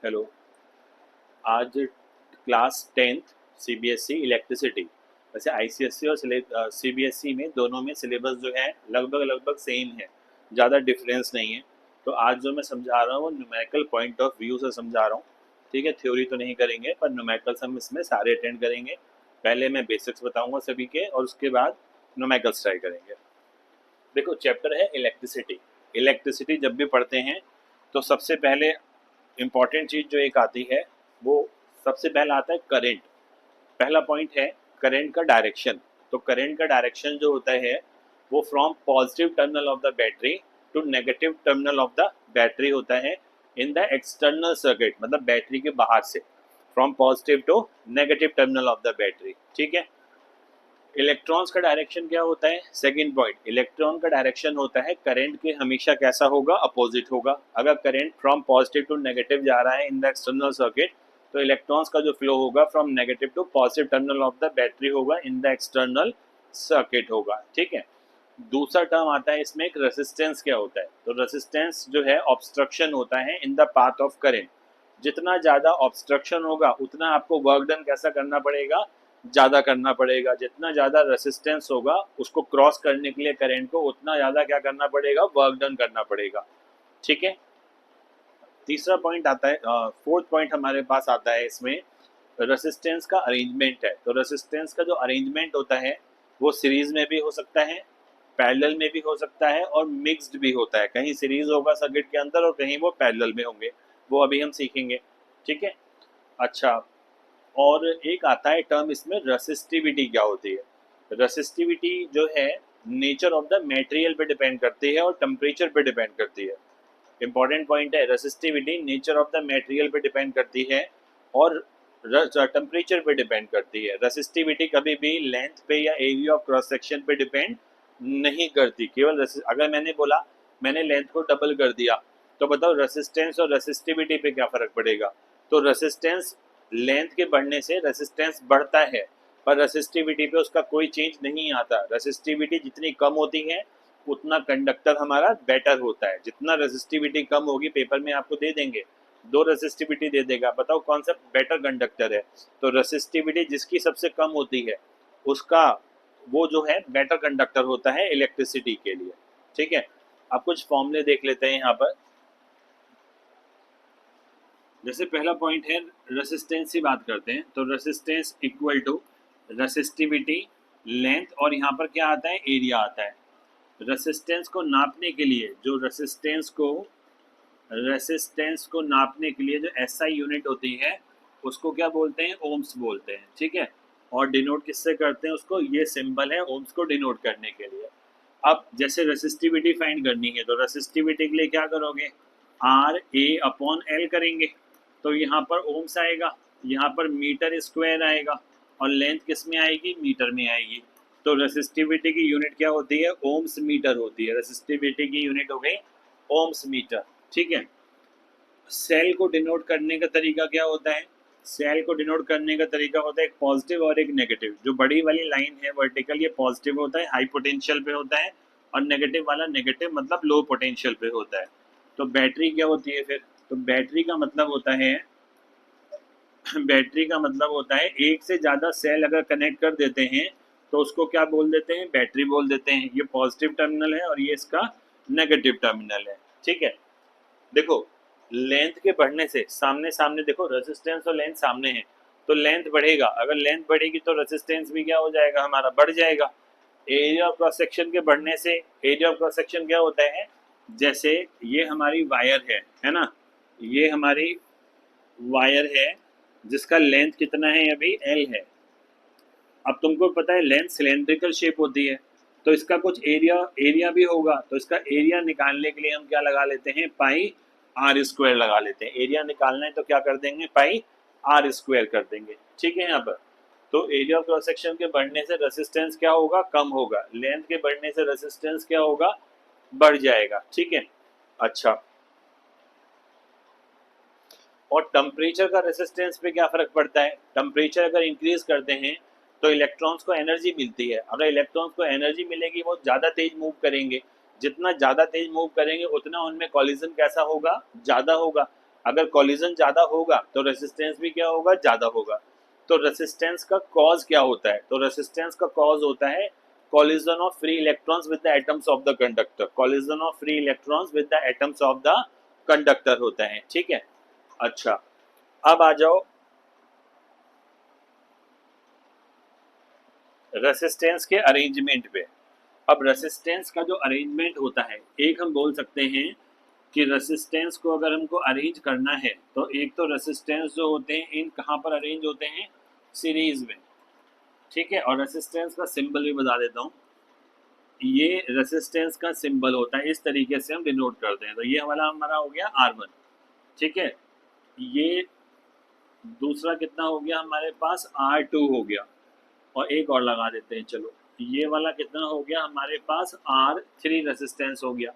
Hello. आज class 10th CBSE electricity. वैसे ICSE और सीबीएसई में दोनों में सिलेबस जो है लगभग लगभग सेम है, ज़्यादा डिफरेंस नहीं है। तो आज जो मैं समझा रहा हूँ वो न्यूमेरिकल पॉइंट ऑफ व्यू से समझा रहा हूँ। ठीक है, थ्योरी तो नहीं करेंगे पर न्यूमेरिकल्स हम इसमें सारे अटेंड करेंगे। पहले मैं बेसिक्स बताऊंगा सभी के और उसके बाद न्यूमेरिकल्स ट्राई करेंगे। देखो, चैप्टर है इलेक्ट्रिसिटी। इलेक्ट्रिसिटी जब भी पढ़ते हैं तो सबसे पहले इम्पॉर्टेंट चीज़ जो एक आती है वो सबसे पहला आता है करंट। पहला पॉइंट है करंट का डायरेक्शन। तो करंट का डायरेक्शन जो होता है वो from positive terminal of the battery to negative terminal of the battery होता है इन द एक्सटर्नल सर्किट, मतलब बैटरी के बाहर से, from positive to negative terminal of the battery. ठीक है। इलेक्ट्रॉन्स का डायरेक्शन क्या होता है? सेकंड पॉइंट, इलेक्ट्रॉन का डायरेक्शन होता है करंट के हमेशा कैसा होगा? अपोजिट होगा। अगर current from positive to negative जा रहा है इन द एक्सटर्नल सर्किट तो इलेक्ट्रॉन्स का जो फ्लो होगा from negative to positive terminal of the battery होगा इन द एक्सटर्नल सर्किट होगा। ठीक है। दूसरा टर्म आता है इसमें, एक रेसिस्टेंस क्या होता है? तो रेसिस्टेंस जो है ऑब्स्ट्रक्शन होता है in the path of current. जितना ज़्यादा ऑब्स्ट्रक्शन होगा उतना आपको वर्क डन कैसा करना पड़ेगा? ज़्यादा करना पड़ेगा। जितना ज़्यादा रेसिस्टेंस होगा उसको क्रॉस करने के लिए करंट को, उतना ज़्यादा क्या करना पड़ेगा? वर्क डन करना पड़ेगा। ठीक है। तीसरा पॉइंट आता है, फोर्थ पॉइंट हमारे पास आता है इसमें, रेसिस्टेंस का अरेंजमेंट है। तो रेसिस्टेंस का जो अरेंजमेंट होता है वो सीरीज में भी हो सकता है, पैरेलल में भी हो सकता है और मिक्स्ड भी होता है। कहीं सीरीज होगा सर्किट के अंदर और कहीं वो पैरेलल में होंगे, वो अभी हम सीखेंगे। ठीक है। अच्छा, और एक आता है टर्म इसमें, रेसिस्टिविटी क्या होती है? रेसिस्टिविटी जो है नेचर ऑफ द मटेरियल पे डिपेंड करती है और टेम्परेचर पे डिपेंड करती है। इंपॉर्टेंट पॉइंट है, resistivity nature of the material पे डिपेंड करती है और टेम्परेचर पे डिपेंड करती है। रेसिस्टिविटी कभी भी लेंथ पे या एरिया ऑफ क्रॉस सेक्शन पे डिपेंड नहीं करती। केवल अगर मैंने बोला मैंने लेंथ को डबल कर दिया तो बताओ रेसिस्टेंस और रेसिस्टिविटी पे क्या फर्क पड़ेगा? तो रेसिस्टेंस लेंथ के बढ़ने से रेसिस्टेंस बढ़ता है पर रेसिस्टिविटी पे उसका कोई चेंज नहीं आता। रेसिस्टिविटी जितनी कम होती है उतना कंडक्टर हमारा बेटर होता है। जितना रेसिस्टिविटी कम होगी, पेपर में आपको दे देंगे, दो रेसिस्टिविटी दे देगा, बताओ कौन सा बेटर कंडक्टर है? तो रेसिस्टिविटी जिसकी सबसे कम होती है उसका वो जो है बेटर कंडक्टर होता है इलेक्ट्रिसिटी के लिए। ठीक है। अब कुछ फॉर्मूले देख लेते हैं यहाँ पर। जैसे पहला पॉइंट है रेसिस्टेंस की बात करते हैं, तो resistance equal to resistivity length, और यहाँ पर क्या आता है? एरिया आता है। रेसिस्टेंस को नापने के लिए जो रेसिस्टेंस को नापने के लिए जो एसआई यूनिट होती है उसको क्या बोलते हैं? ओम्स बोलते हैं। ठीक है। और डिनोट किससे करते हैं उसको? ये सिंबल है ओम्स को डिनोट करने के लिए। अब जैसे रेसिस्टिविटी फाइंड करनी है तो रेसिस्टिविटी के लिए क्या करोगे? आर ए अपॉन एल करेंगे। तो यहाँ पर ओम्स आएगा, यहाँ पर मीटर स्क्वायर आएगा और लेंथ किस में आएगी? मीटर में आएगी। तो रेसिस्टिविटी की यूनिट क्या होती है? ओम्स मीटर होती है। रेसिस्टिविटी की यूनिट हो गई ओम्स मीटर। ठीक है। सेल को डिनोट करने का तरीका क्या होता है? सेल को डिनोट करने का तरीका होता है एक पॉजिटिव और एक नेगेटिव। जो बड़ी वाली लाइन है वर्टिकल, ये पॉजिटिव होता है, हाई पोटेंशियल पे होता है, और नेगेटिव वाला नेगेटिव मतलब लो पोटेंशियल पे होता है। तो बैटरी क्या होती है फिर? तो बैटरी का मतलब होता है बैटरी का मतलब होता है एक से ज़्यादा सेल अगर कनेक्ट कर देते हैं तो उसको क्या बोल देते हैं? बैटरी बोल देते हैं। ये पॉजिटिव टर्मिनल है और ये इसका नेगेटिव टर्मिनल है। ठीक है। देखो, लेंथ के बढ़ने से सामने सामने देखो, रेजिस्टेंस और लेंथ सामने है तो लेंथ बढ़ेगा। अगर लेंथ बढ़ेगी तो रेजिस्टेंस भी क्या हो जाएगा? हमारा बढ़ जाएगा। एरिया ऑफ क्रॉस सेक्शन के बढ़ने से, एरिया ऑफ क्रॉस सेक्शन क्या होता है? जैसे ये हमारी वायर है ना, ये हमारी वायर है जिसका लेंथ कितना है? अभी एल है। अब तुमको पता है लेंथ सिलेंड्रिकल शेप होती है तो इसका कुछ एरिया एरिया भी होगा। तो इसका एरिया निकालने के लिए हम क्या लगा लेते हैं? पाई आर स्क्वायर लगा लेते हैं। एरिया निकालना है तो क्या कर देंगे? पाई आर स्क्वायर कर देंगे। ठीक है। यहाँ पर तो एरिया ऑफ क्रॉस सेक्शन के बढ़ने से रेसिस्टेंस क्या होगा? कम होगा। लेंथ के बढ़ने से रेसिस्टेंस क्या होगा? बढ़ जाएगा। ठीक है। अच्छा, और टेम्परेचर का रेसिस्टेंस पे क्या फर्क पड़ता है? टेम्परेचर अगर इंक्रीज करते हैं तो इलेक्ट्रॉन्स को एनर्जी मिलती है। अगर इलेक्ट्रॉन्स को एनर्जी मिलेगी वो ज़्यादा तेज मूव करेंगे। जितना ज़्यादा तेज मूव करेंगे उतना उनमें कॉलिजन कैसा होगा? ज़्यादा होगा। अगर कॉलिजन ज़्यादा होगा तो रेसिस्टेंस भी क्या होगा, ज़्यादा होगा। तो रेसिस्टेंस का कॉज क्या होता है, तो रेसिस्टेंस का कॉज होता है collision of free electrons with the atoms of the conductor, collision of free electrons with the atoms of the conductor होता है, ठीक है। अच्छा, अब आ जाओ रेसिस्टेंस के अरेंजमेंट पे। अब रेसिस्टेंस का जो अरेंजमेंट होता है, एक हम बोल सकते हैं कि रेसिस्टेंस को अगर हमको अरेंज करना है तो एक तो रेसिस्टेंस जो होते हैं इन कहाँ पर अरेंज होते हैं, सीरीज में, ठीक है। और रेसिस्टेंस का सिंबल भी बता देता हूँ, ये रेसिस्टेंस का सिंबल होता है, इस तरीके से हम डिनोट करते हैं। तो ये वाला हमारा हो गया R1, ठीक है। ये दूसरा कितना हो गया हमारे पास, R2 हो गया, और एक और लगा देते हैं चलो। ये वाला कितना हो गया हमारे पास, R3 रेसिस्टेंस हो गया।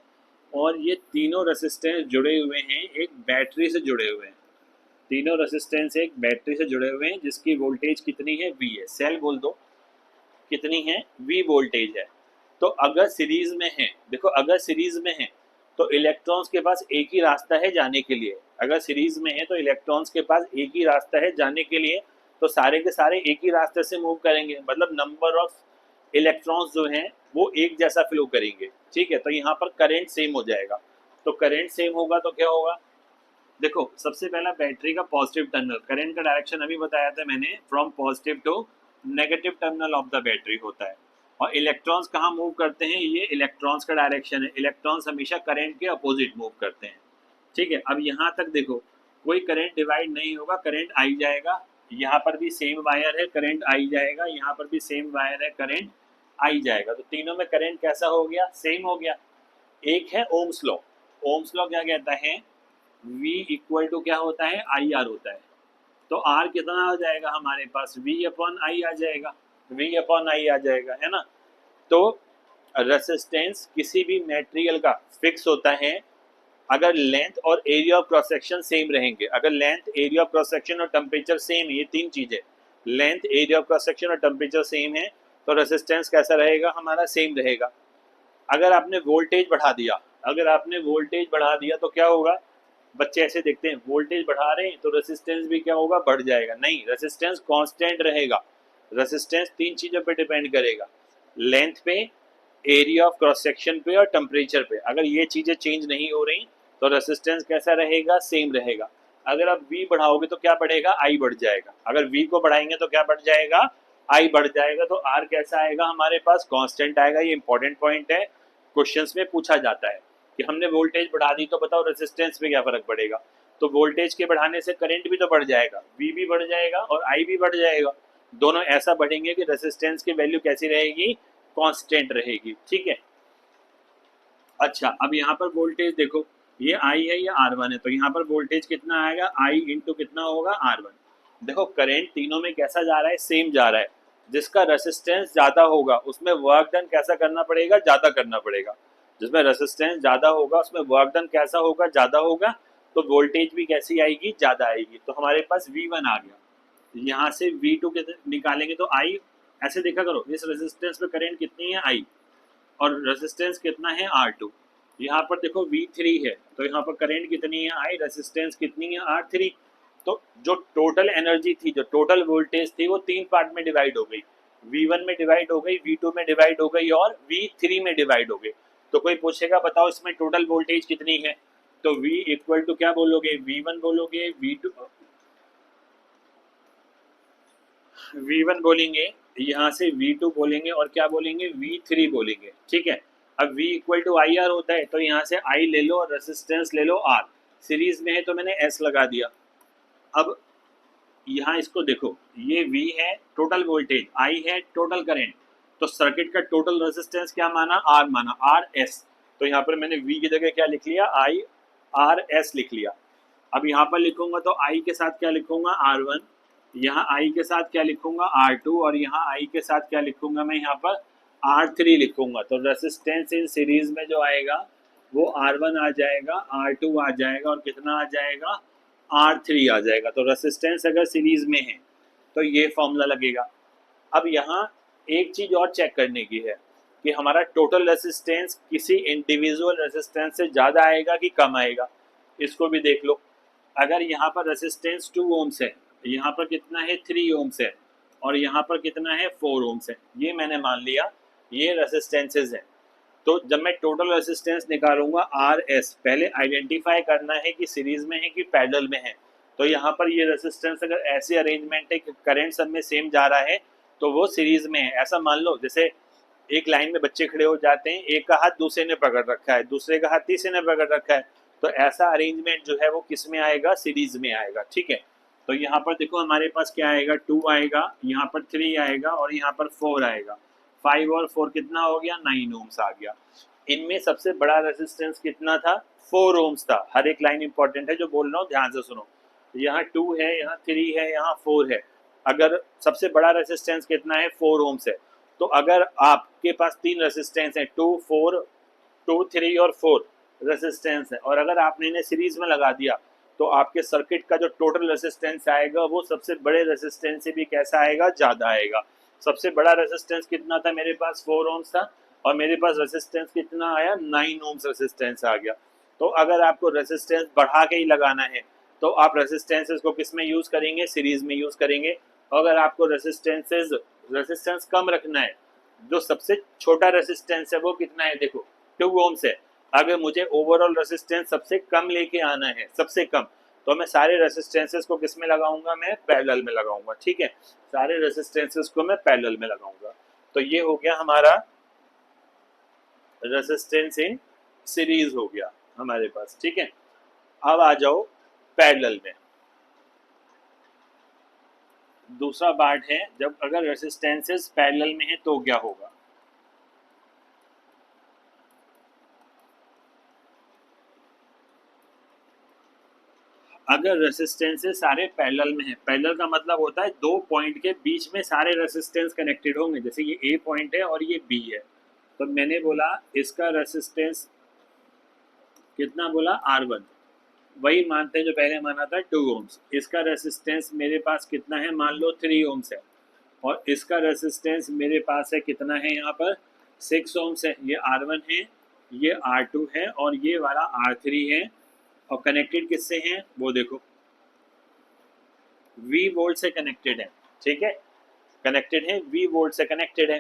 और ये तीनों रेसिस्टेंस जुड़े हुए हैं एक बैटरी से जुड़े हुए हैं, तीनों रेसिस्टेंस एक बैटरी से जुड़े हुए हैं जिसकी वोल्टेज कितनी है, V है। सेल बोल दो कितनी है, V वोल्टेज है। तो अगर सीरीज में है, देखो अगर सीरीज में है तो इलेक्ट्रॉन्स के पास एक ही रास्ता है जाने के लिए। अगर सीरीज में है तो इलेक्ट्रॉन्स के पास एक ही रास्ता है जाने के लिए, तो सारे के सारे एक ही रास्ते से मूव करेंगे, मतलब नंबर ऑफ इलेक्ट्रॉन्स जो हैं वो एक जैसा फ्लो करेंगे, ठीक है। तो यहाँ पर करंट सेम हो जाएगा। तो करंट सेम होगा तो क्या होगा, देखो सबसे पहला बैटरी का पॉजिटिव टर्मिनल, करंट का डायरेक्शन अभी बताया था मैंने, from positive to negative terminal of the battery होता है। और इलेक्ट्रॉन्स कहाँ मूव करते हैं, ये इलेक्ट्रॉन्स का डायरेक्शन है, इलेक्ट्रॉन्स हमेशा करंट के अपोजिट मूव करते हैं, ठीक है। अब यहाँ तक देखो कोई करंट डिवाइड नहीं होगा, करंट आई जाएगा, यहाँ पर भी सेम वायर है करंट आई जाएगा, यहाँ पर भी सेम वायर है करंट आई जाएगा। तो तीनों में करंट कैसा हो गया, सेम हो गया। एक है ओम्स लॉ, ओम्स लॉ क्या कहता है, V इक्वल टू क्या होता है, आई आर होता है। तो R कितना आ जाएगा हमारे पास, V अपॉन आई आ जाएगा, V अपॉन आई आ जाएगा, है ना। तो रेसिस्टेंस किसी भी मटेरियल का फिक्स होता है अगर लेंथ और area of cross section same रहेंगे। अगर length, area of cross section और टेम्परेचर सेम है, ये तीन चीजें, length, area of cross section और टेम्परेचर सेम है, तो रेसिस्टेंस कैसा रहेगा हमारा, सेम रहेगा। अगर आपने वोल्टेज बढ़ा दिया, अगर आपने वोल्टेज बढ़ा दिया तो क्या होगा, बच्चे ऐसे देखते हैं वोल्टेज बढ़ा रहे हैं तो रेसिस्टेंस भी क्या होगा, बढ़ जाएगा। नहीं, रेसिस्टेंस कांस्टेंट रहेगा। रेसिस्टेंस तीन चीजों पे डिपेंड करेगा, लेंथ पे, एरिया ऑफ क्रॉस सेक्शन पे और टेम्परेचर पे। अगर ये चीजें चेंज नहीं हो रही तो रेसिस्टेंस कैसा रहेगा, सेम रहेगा। अगर आप V बढ़ाओगे तो क्या बढ़ेगा, I बढ़ जाएगा। अगर V को बढ़ाएंगे तो क्या बढ़ जाएगा, I बढ़ जाएगा। तो R कैसा आएगा हमारे पास, कांस्टेंट आएगा। ये इंपॉर्टेंट पॉइंट है, क्वेश्चंस में पूछा जाता है कि हमने वोल्टेज बढ़ा दी तो बताओ रेसिस्टेंस पे क्या फर्क पड़ेगा। तो वोल्टेज के बढ़ाने से करंट भी तो बढ़ जाएगा, V भी बढ़ जाएगा और I भी बढ़ जाएगा। दोनों ऐसा बढ़ेंगे कि रेसिस्टेंस की वैल्यू कैसी रहेगी, कांस्टेंट रहेगी, ठीक है। अच्छा, अब यहाँ पर वोल्टेज देखो, ये I है, ये R1 है, तो यहाँ पर वोल्टेज कितना आएगा, I इंटू कितना होगा, R1। देखो करंट तीनों में कैसा जा रहा है, सेम जा रहा है। जिसका रेसिस्टेंस ज्यादा होगा उसमें वर्क डन कैसा करना पड़ेगा, ज्यादा करना पड़ेगा। जिसमें रेसिस्टेंस ज्यादा होगा उसमें वर्क डन कैसा होगा, ज्यादा होगा। तो वोल्टेज भी कैसी आएगी, ज्यादा आएगी। तो हमारे पास V1 आ गया, यहाँ से V2 निकालेंगे तो I, ऐसे देखा करो, इस रेसिस्टेंस पे करंट कितनी है, I, और रेसिस्टेंस कितना है, R2। यहाँ पर देखो V3 है, तो यहाँ पर करंट कितनी है, I, रेसिस्टेंस कितनी है, R3। तो जो टोटल एनर्जी थी, जो टोटल वोल्टेज थी, वो तीन पार्ट में डिवाइड हो गई, V1 में डिवाइड हो गई, V2 में डिवाइड हो गई और V3 में डिवाइड हो गई। तो कोई पूछेगा बताओ इसमें टोटल वोल्टेज कितनी है, तो V इक्वल टू क्या बोलोगे, V1 बोलोगे, V1 बोलेंगे, यहाँ से V2 बोलेंगे और क्या बोलेंगे, V3 बोलेंगे, ठीक है। अब V equal to I R होता है, तो यहाँ से I ले लो और रेसिस्टेंस ले लो R। सीरीज में है तो मैंने S लगा दिया। अब यहाँ इसको देखो, ये V है टोटल वोल्टेज, I है टोटल करंट, तो सर्किट का टोटल रेसिस्टेंस क्या माना, R माना, RS। तो यहाँ पर मैंने V की जगह क्या लिख लिया, IRS लिख लिया। अब यहाँ पर लिखूंगा तो I के साथ क्या लिखूंगा, R1, यहाँ I के साथ क्या लिखूंगा, R2, और यहाँ I के साथ क्या लिखूंगा, मैं यहाँ पर R3 लिखूंगा। तो रेसिस्टेंस इन सीरीज में जो आएगा वो R1 आ जाएगा, R2 आ जाएगा और कितना आ जाएगा, R3 आ जाएगा। तो रेसिस्टेंस अगर सीरीज में है तो ये फॉर्मूला लगेगा। अब यहाँ एक चीज और चेक करने की है कि हमारा टोटल रेसिस्टेंस किसी इंडिविजुअल रेसिस्टेंस से ज़्यादा आएगा कि कम आएगा, इसको भी देख लो। अगर यहाँ पर रेसिस्टेंस 2 ओम्स है, यहाँ पर कितना है 3 ओम्स है, और यहाँ पर कितना है 4 ओम्स है, ये मैंने मान लिया ये रेसिस्टेंसेज है। तो जब मैं टोटल रेसिस्टेंस निकालूंगा आर एस, पहले आइडेंटिफाई करना है कि सीरीज में है कि पैरेलल में है। तो यहाँ पर ये रेसिस्टेंस अगर ऐसे अरेंजमेंट है कि करंट सब में सेम जा रहा है तो वो सीरीज में है। ऐसा मान लो जैसे एक लाइन में बच्चे खड़े हो जाते हैं, एक का हाथ दूसरे ने पकड़ रखा है, दूसरे का हाथ तीसरे ने पकड़ रखा है, तो ऐसा अरेंजमेंट जो है वो किस में आएगा, सीरीज में आएगा। ठीक है, तो यहाँ पर देखो हमारे पास क्या आएगा, 2 आएगा, यहाँ पर 3 आएगा और यहाँ पर 4 आएगा। 5 और 4 कितना हो गया, 9 ओम्स आ गया। इनमें सबसे बड़ा रेसिस्टेंस कितना था, 4 ओम्स था। हर एक लाइन इंपॉर्टेंट है जो बोल रहा हूँ, ध्यान से सुनो। यहाँ 2 है, यहाँ 3 है, यहाँ 4 है। अगर सबसे बड़ा रेसिस्टेंस कितना है, 4 ओम्स है। तो अगर आपके पास 3 रेसिस्टेंस है, 2 4, 2 3 और 4 रेसिस्टेंस है, और अगर आपने इन्हें सीरीज में लगा दिया तो आपके सर्किट का जो टोटल रेसिस्टेंस आएगा वो सबसे बड़े रेसिस्टेंस से भी कैसा आएगा, ज़्यादा आएगा। सबसे बड़ा रेसिस्टेंस कितना था मेरे पास, 4 ओम्स था, और मेरे पास रेसिस्टेंस कितना आया, 9 ओम्स रेसिस्टेंस आ गया। तो अगर आपको रेसिस्टेंस बढ़ा के ही लगाना है तो आप रेसिस्टेंसेस को किस में यूज़ करेंगे, सीरीज में यूज़ करेंगे। अगर आपको रेसिस्टेंस कम रखना है, जो सबसे छोटा रेसिस्टेंस है वो कितना है, देखो 2 ओम्स है। अगर मुझे ओवरऑल रेसिस्टेंस सबसे कम लेके आना है, सबसे कम, तो मैं सारे रेसिस्टेंसेस को किस में लगाऊंगा, मैं पैरेलल में लगाऊंगा। ठीक है, सारे रेसिस्टेंसेस को मैं पैरेलल में लगाऊंगा। तो ये हो गया हमारा रेसिस्टेंस इन सीरीज हो गया हमारे पास। ठीक है, अब आ जाओ पैरेलल में। दूसरा पार्ट है, जब अगर रेसिस्टेंसेस पैरेलल में है तो क्या होगा। अगर रेसिस्टेंसेस सारे पैरेलल में है, पैरेलल का मतलब होता है दो पॉइंट के बीच में सारे रेसिस्टेंस कनेक्टेड होंगे। जैसे ये ए पॉइंट है और ये बी है, तो मैंने बोला इसका रेसिस्टेंस कितना बोला, R1, वही मानते हैं जो पहले माना था 2 ओम्स। इसका रेसिस्टेंस मेरे पास कितना है, मान लो 3 ओम्स है, और इसका रेसिस्टेंस मेरे पास है कितना है, यहाँ पर 6 ओम्स है। ये R1 है, ये R2 है, और ये वाला R3 है। और कनेक्टेड किससे हैं वो देखो, V वोल्ट से कनेक्टेड है। ठीक है, कनेक्टेड है, V वोल्ट से कनेक्टेड है।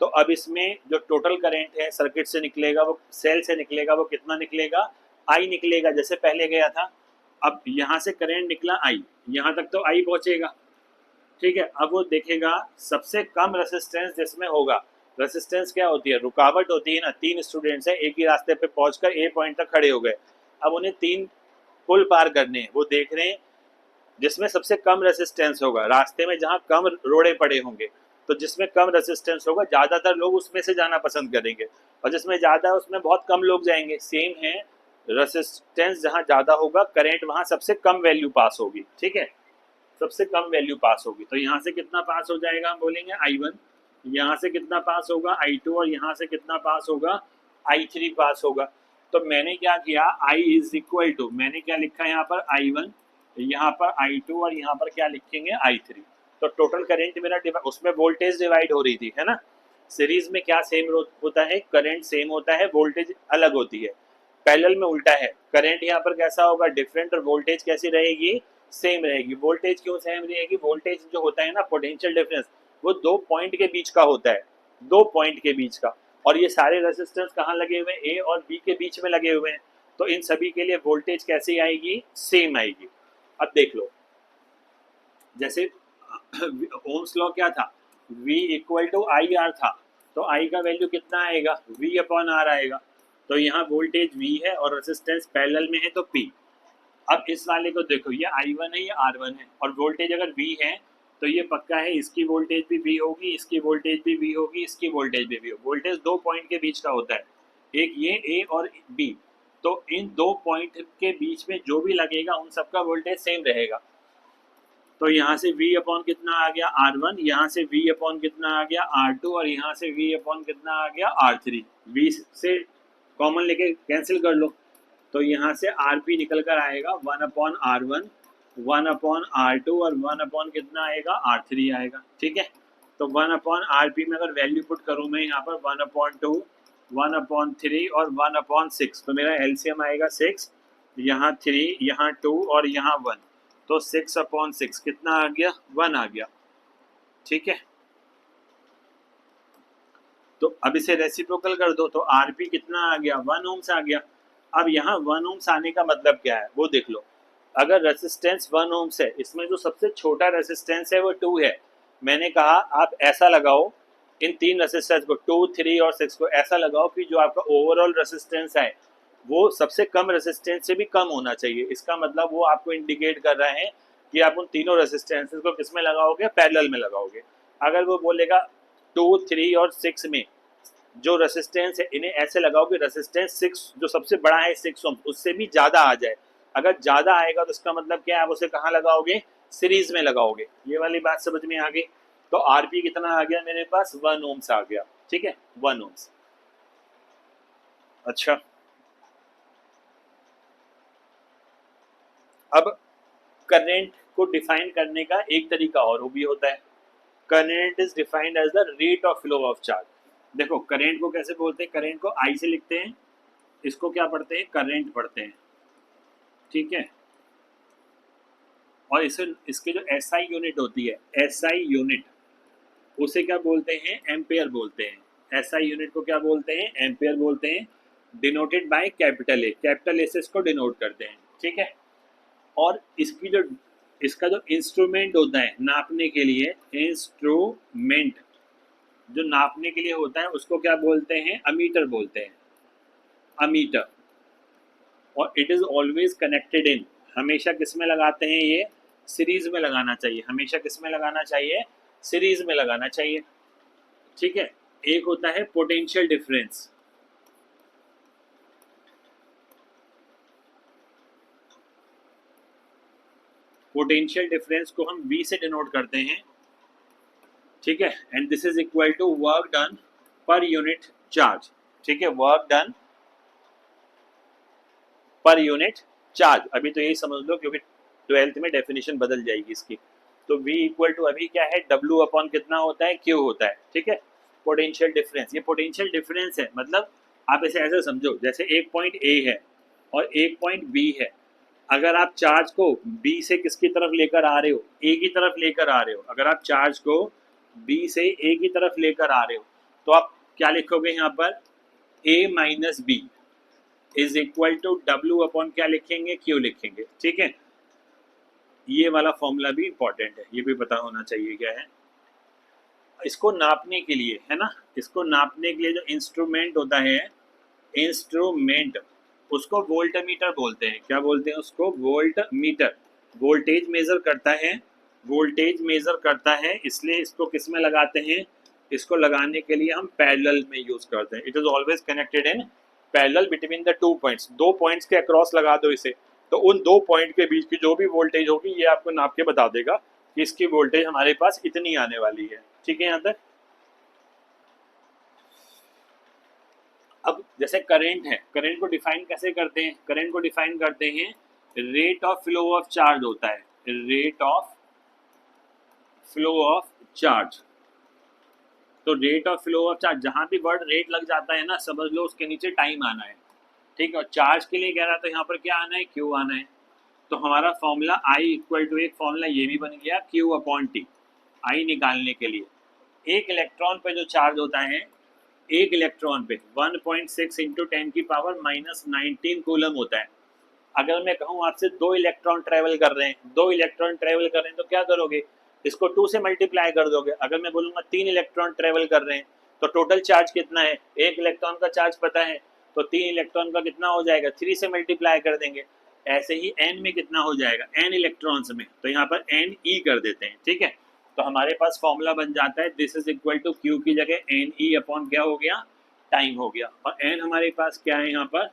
तो अब इसमें जो टोटल करंट है सर्किट से निकलेगा, वो सेल से निकलेगा, वो कितना निकलेगा, I निकलेगा, जैसे पहले गया था। अब यहाँ से करंट निकला I, यहाँ तक तो I पहुँचेगा। ठीक है, अब वो देखेगा सबसे कम रेसिस्टेंस जिसमें होगा। रेसिस्टेंस क्या होती है, रुकावट होती है ना। 3 स्टूडेंट्स हैं, एक ही रास्ते पे पहुंचकर ए पॉइंट तक खड़े हो गए। अब उन्हें 3 पुल पार करने हैं, वो देख रहे हैं जिसमें सबसे कम रेसिस्टेंस होगा, रास्ते में जहाँ कम रोड़े पड़े होंगे, तो जिसमें कम रेसिस्टेंस होगा ज़्यादातर लोग उसमें से जाना पसंद करेंगे, और जिसमें ज़्यादा उसमें बहुत कम लोग जाएंगे। सेम है, रेसिस्टेंस जहाँ ज़्यादा होगा करंट वहाँ सबसे कम वैल्यू पास होगी। ठीक है, सबसे कम वैल्यू पास होगी। तो यहाँ से कितना पास हो जाएगा, हम बोलेंगे I1, यहाँ से कितना पास होगा I2, और यहाँ से कितना पास होगा I3 पास होगा। तो मैंने क्या किया, I इज इक्वल टू, मैंने क्या लिखा है यहाँ पर I1, यहाँ पर I2, और यहाँ पर क्या लिखेंगे I3। तो टोटल करंट मेरा उसमें वोल्टेज डिवाइड हो रही थी, है ना। सीरीज में क्या सेम होता है, करंट सेम होता है, वोल्टेज अलग होती है। पैरेलल में उल्टा है, करंट यहाँ पर कैसा होगा, डिफरेंट, और वोल्टेज कैसी रहेगी, सेम रहेगी। वोल्टेज क्यों सेम रहेगी, वोल्टेज जो होता है ना, पोटेंशियल डिफरेंस, वो 2 पॉइंट के बीच का होता है, 2 पॉइंट के बीच का। और ये सारे रेसिस्टेंस कहाँ लगे हुए हैं, ए और बी के बीच में लगे हुए हैं। तो इन सभी के लिए वोल्टेज कैसी आएगी, सेम आएगी। अब देख लो, जैसे ओम्स लॉ क्या था, V equal to I R था, तो I का वैल्यू कितना आएगा, V अपॉन आर आएगा। तो यहाँ वोल्टेज V है और रेसिस्टेंस पैरेलल में है तो P। अब इस वाले को देखो, ये I1 है, ये R1 है, और वोल्टेज अगर V है तो ये पक्का है इसकी वोल्टेज भी V होगी, इसकी वोल्टेज भी V होगी, इसकी वोल्टेज भी V होगी। वोल्टेज 2 पॉइंट के बीच का होता है, एक ये A और B। तो इन 2 पॉइंट के बीच में जो भी लगेगा उन सबका वोल्टेज सेम रहेगा। तो यहाँ से V अपॉन कितना आ गया, R1, यहाँ से V अपॉन कितना आ गया, R2, और यहाँ से V अपॉन कितना आ गया, R3। V से कॉमन लेके कैंसिल कर लो, तो यहाँ से RP निकल कर आएगा 1 अपॉन R1, 1 अपॉन R2, और 1 अपॉन कितना आएगा, R3 आएगा। ठीक है, तो 1 अपॉन RP में अगर वैल्यू पुट करूँ मैं यहाँ पर 1 अपॉन 2, 1 अपॉन 3 और 1 अपॉन 6, तो मेरा एलसीएम आएगा 6, यहाँ 3, यहाँ 2 और यहाँ 1, तो 6/6 कितना आ गया? 1 आ गया। ठीक है, तो अब इसे रेसिप्रोकल कर दो, तो आरपी कितना आ गया? 1 ओम्स आ गया। अब यहाँ 1 ओम्स आने का मतलब क्या है वो देख लो। अगर रेसिस्टेंस 1 ओम्स है, इसमें जो सबसे छोटा रेसिस्टेंस है वो 2 है। मैंने कहा आप ऐसा लगाओ, इन तीन रेसिस्टेंस को 2, 3 और 6 को ऐसा लगाओ कि जो आपका ओवरऑल रेसिस्टेंस है वो सबसे कम रेसिस्टेंस से भी कम होना चाहिए। इसका मतलब वो आपको इंडिकेट कर रहा है कि आप उन तीनों रेसिस्टेंसेस को किस में लगाओगे? पैरेलल में लगाओगे। अगर वो बोलेगा 2, 3 और 6 में जो रेसिस्टेंस है इन्हें ऐसे लगाओ कि रेसिस्टेंस 6 जो सबसे बड़ा है 6 ओम उससे भी ज्यादा आ जाए। अगर ज्यादा आएगा तो इसका मतलब क्या है? आप उसे कहाँ लगाओगे? सीरीज में लगाओगे। ये वाली बात समझ में आ गई? तो आरपी कितना आ गया मेरे पास? 1 ओम्स आ गया। ठीक है, 1 ओम्स। अच्छा, अब करंट को डिफाइन करने का एक तरीका और भी होता है। Current is defined as the rate of flow of charge. देखो करंट को कैसे बोलते हैं? करंट को आई से लिखते हैं, इसको क्या पढ़ते हैं? करंट पढ़ते हैं। ठीक है, और इसे इसके जो एसआई यूनिट होती है, एसआई यूनिट, उसे क्या बोलते हैं? एम्पेयर बोलते हैं। एसआई यूनिट को क्या बोलते हैं? एम्पेयर बोलते हैं। Denoted by capital A, capital A से इसको डिनोट करते हैं। ठीक है, और इसकी जो इसका जो इंस्ट्रूमेंट होता है नापने के लिए, इंस्ट्रूमेंट जो नापने के लिए होता है उसको क्या बोलते हैं? अमीटर बोलते हैं, अमीटर। और it is always connected in, हमेशा किस में लगाते हैं ये? सीरीज में लगाना चाहिए। हमेशा किस में लगाना चाहिए? सीरीज में लगाना चाहिए। ठीक है, एक होता है पोटेंशियल डिफरेंस। पोटेंशियल डिफरेंस को हम V से डिनोट करते हैं। ठीक है, and this is equal to work done per unit charge. ठीक है, work done per unit charge. अभी तो यही समझ लो क्योंकि 12th में डेफिनेशन बदल जाएगी इसकी। तो V इक्वल टू अभी क्या है? W अपॉन कितना होता है? Q होता है। ठीक है, पोटेंशियल डिफरेंस, ये पोटेंशियल डिफरेंस है। मतलब आप इसे ऐसे समझो जैसे एक पॉइंट A है और एक पॉइंट B है। अगर आप चार्ज को B से किसकी तरफ लेकर आ रहे हो? A की तरफ लेकर आ रहे हो। अगर आप चार्ज को B से A की तरफ लेकर आ रहे हो तो आप क्या लिखोगे यहाँ पर? A minus B is equal to W upon क्या लिखेंगे? क्यू लिखेंगे। ठीक है, ये वाला फॉर्मूला भी इंपॉर्टेंट है, ये भी पता होना चाहिए क्या है। इसको नापने के लिए है ना, इसको नापने के लिए जो इंस्ट्रूमेंट होता है, इंस्ट्रूमेंट, उसको वोल्ट मीटर बोलते हैं। क्या बोलते हैं उसको? Volt meter. वोल्टेज मेजर करता है, वोल्टेज मेजर करता है, इसलिए इसको किस में लगाते हैं? इसको लगाने के लिए हम पैरेलल में यूज करते हैं। It is always connected in parallel between the 2 points. 2 points के अक्रॉस लगा दो इसे, तो उन 2 पॉइंट के बीच की जो भी वोल्टेज होगी ये आपको नाप के बता देगा कि इसकी वोल्टेज हमारे पास इतनी आने वाली है। ठीक है, यहाँ तक। अब जैसे करंट है, करंट को डिफाइन कैसे करते हैं? करंट को डिफाइन करते हैं, rate of flow of charge होता है, rate of flow of charge. तो rate of flow of charge, जहां भी वर्ड रेट लग जाता है ना, समझ लो उसके नीचे टाइम आना है। ठीक है, और चार्ज के लिए कह रहा था यहाँ पर क्या आना है? क्यू आना है। तो हमारा फॉर्मूला आई इक्वल टू, एक फॉर्मूला ये भी बन गया, क्यू अपॉन टी। आई निकालने के लिए एक इलेक्ट्रॉन पे जो चार्ज होता है, एक इलेक्ट्रॉन पे 1.6 इंटू 10⁻⁹ कूलम होता है। अगर मैं कहूँ आपसे 2 इलेक्ट्रॉन ट्रेवल कर रहे हैं, 2 इलेक्ट्रॉन ट्रेवल कर रहे हैं, तो क्या करोगे? इसको 2 से मल्टीप्लाई कर दोगे। अगर मैं बोलूंगा 3 इलेक्ट्रॉन ट्रेवल कर रहे हैं तो टोटल चार्ज कितना है? एक इलेक्ट्रॉन का चार्ज पता है, तो 3 इलेक्ट्रॉन का कितना हो जाएगा? 3 से मल्टीप्लाई कर देंगे। ऐसे ही एन में कितना हो जाएगा? एन इलेक्ट्रॉन्स में, तो यहाँ पर एन ई कर देते हैं। ठीक है, तो हमारे पास फॉर्मूला बन जाता है, this is equal to Q की जगह एन ई अपॉन क्या हो गया? टाइम हो गया। और एन हमारे पास क्या है यहाँ पर?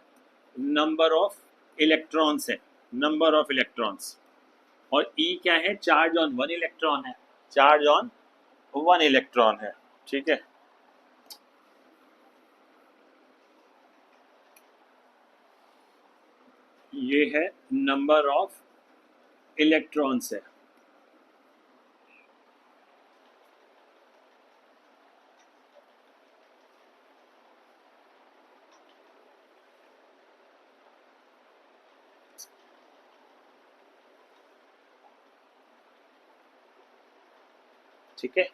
नंबर ऑफ इलेक्ट्रॉन्स है, नंबर ऑफ इलेक्ट्रॉन्स। और ई क्या है? चार्ज ऑन 1 इलेक्ट्रॉन है, चार्ज ऑन 1 इलेक्ट्रॉन है। ठीक है, ये है नंबर ऑफ इलेक्ट्रॉन्स है। ठीक है।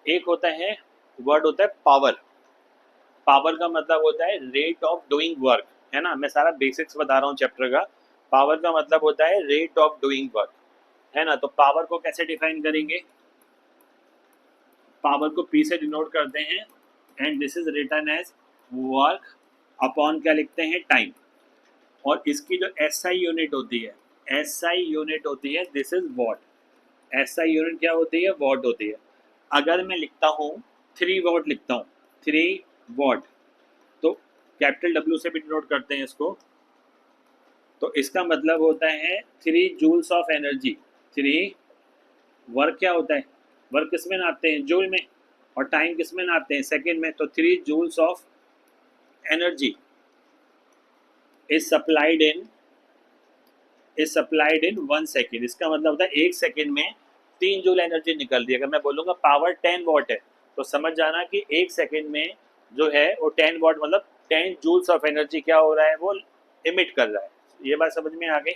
एक होता है वर्ड होता है पावर। पावर का मतलब होता है रेट ऑफ डूइंग वर्क, है ना। मैं सारा बेसिक्स बता रहा हूँ चैप्टर का। पावर का मतलब होता है रेट ऑफ डूइंग वर्क, है ना। तो पावर को कैसे डिफाइन करेंगे? पावर को पी से डिनोट करते हैं and this is written as work upon क्या लिखते हैं, टाइम। और इसकी जो एसआई यूनिट होती है, एसआई यूनिट होती है this is what. SI unit क्या होती है? वॉट होती है। अगर मैं लिखता हूँ 3 वॉट लिखता हूँ, 3 वॉट, तो कैपिटल डब्ल्यू से भी डिनोट करते हैं इसको। तो इसका मतलब होता है 3 जूल्स ऑफ एनर्जी। 3 वर्क क्या होता है? वर्क किस में नापते हैं? जूल में। और टाइम किस में नापते हैं? सेकेंड में। तो 3 joules of energy is supplied in 1 second. इसका मतलब होता है 1 सेकेंड में 3 जूल एनर्जी निकल रही है। अगर मैं बोलूँगा पावर 10 वॉट है, तो समझ जाना कि 1 सेकेंड में जो है वो 10 वॉट मतलब 10 जूल्स ऑफ एनर्जी क्या हो रहा है, वो इमिट कर रहा है। ये बात समझ में आ गई?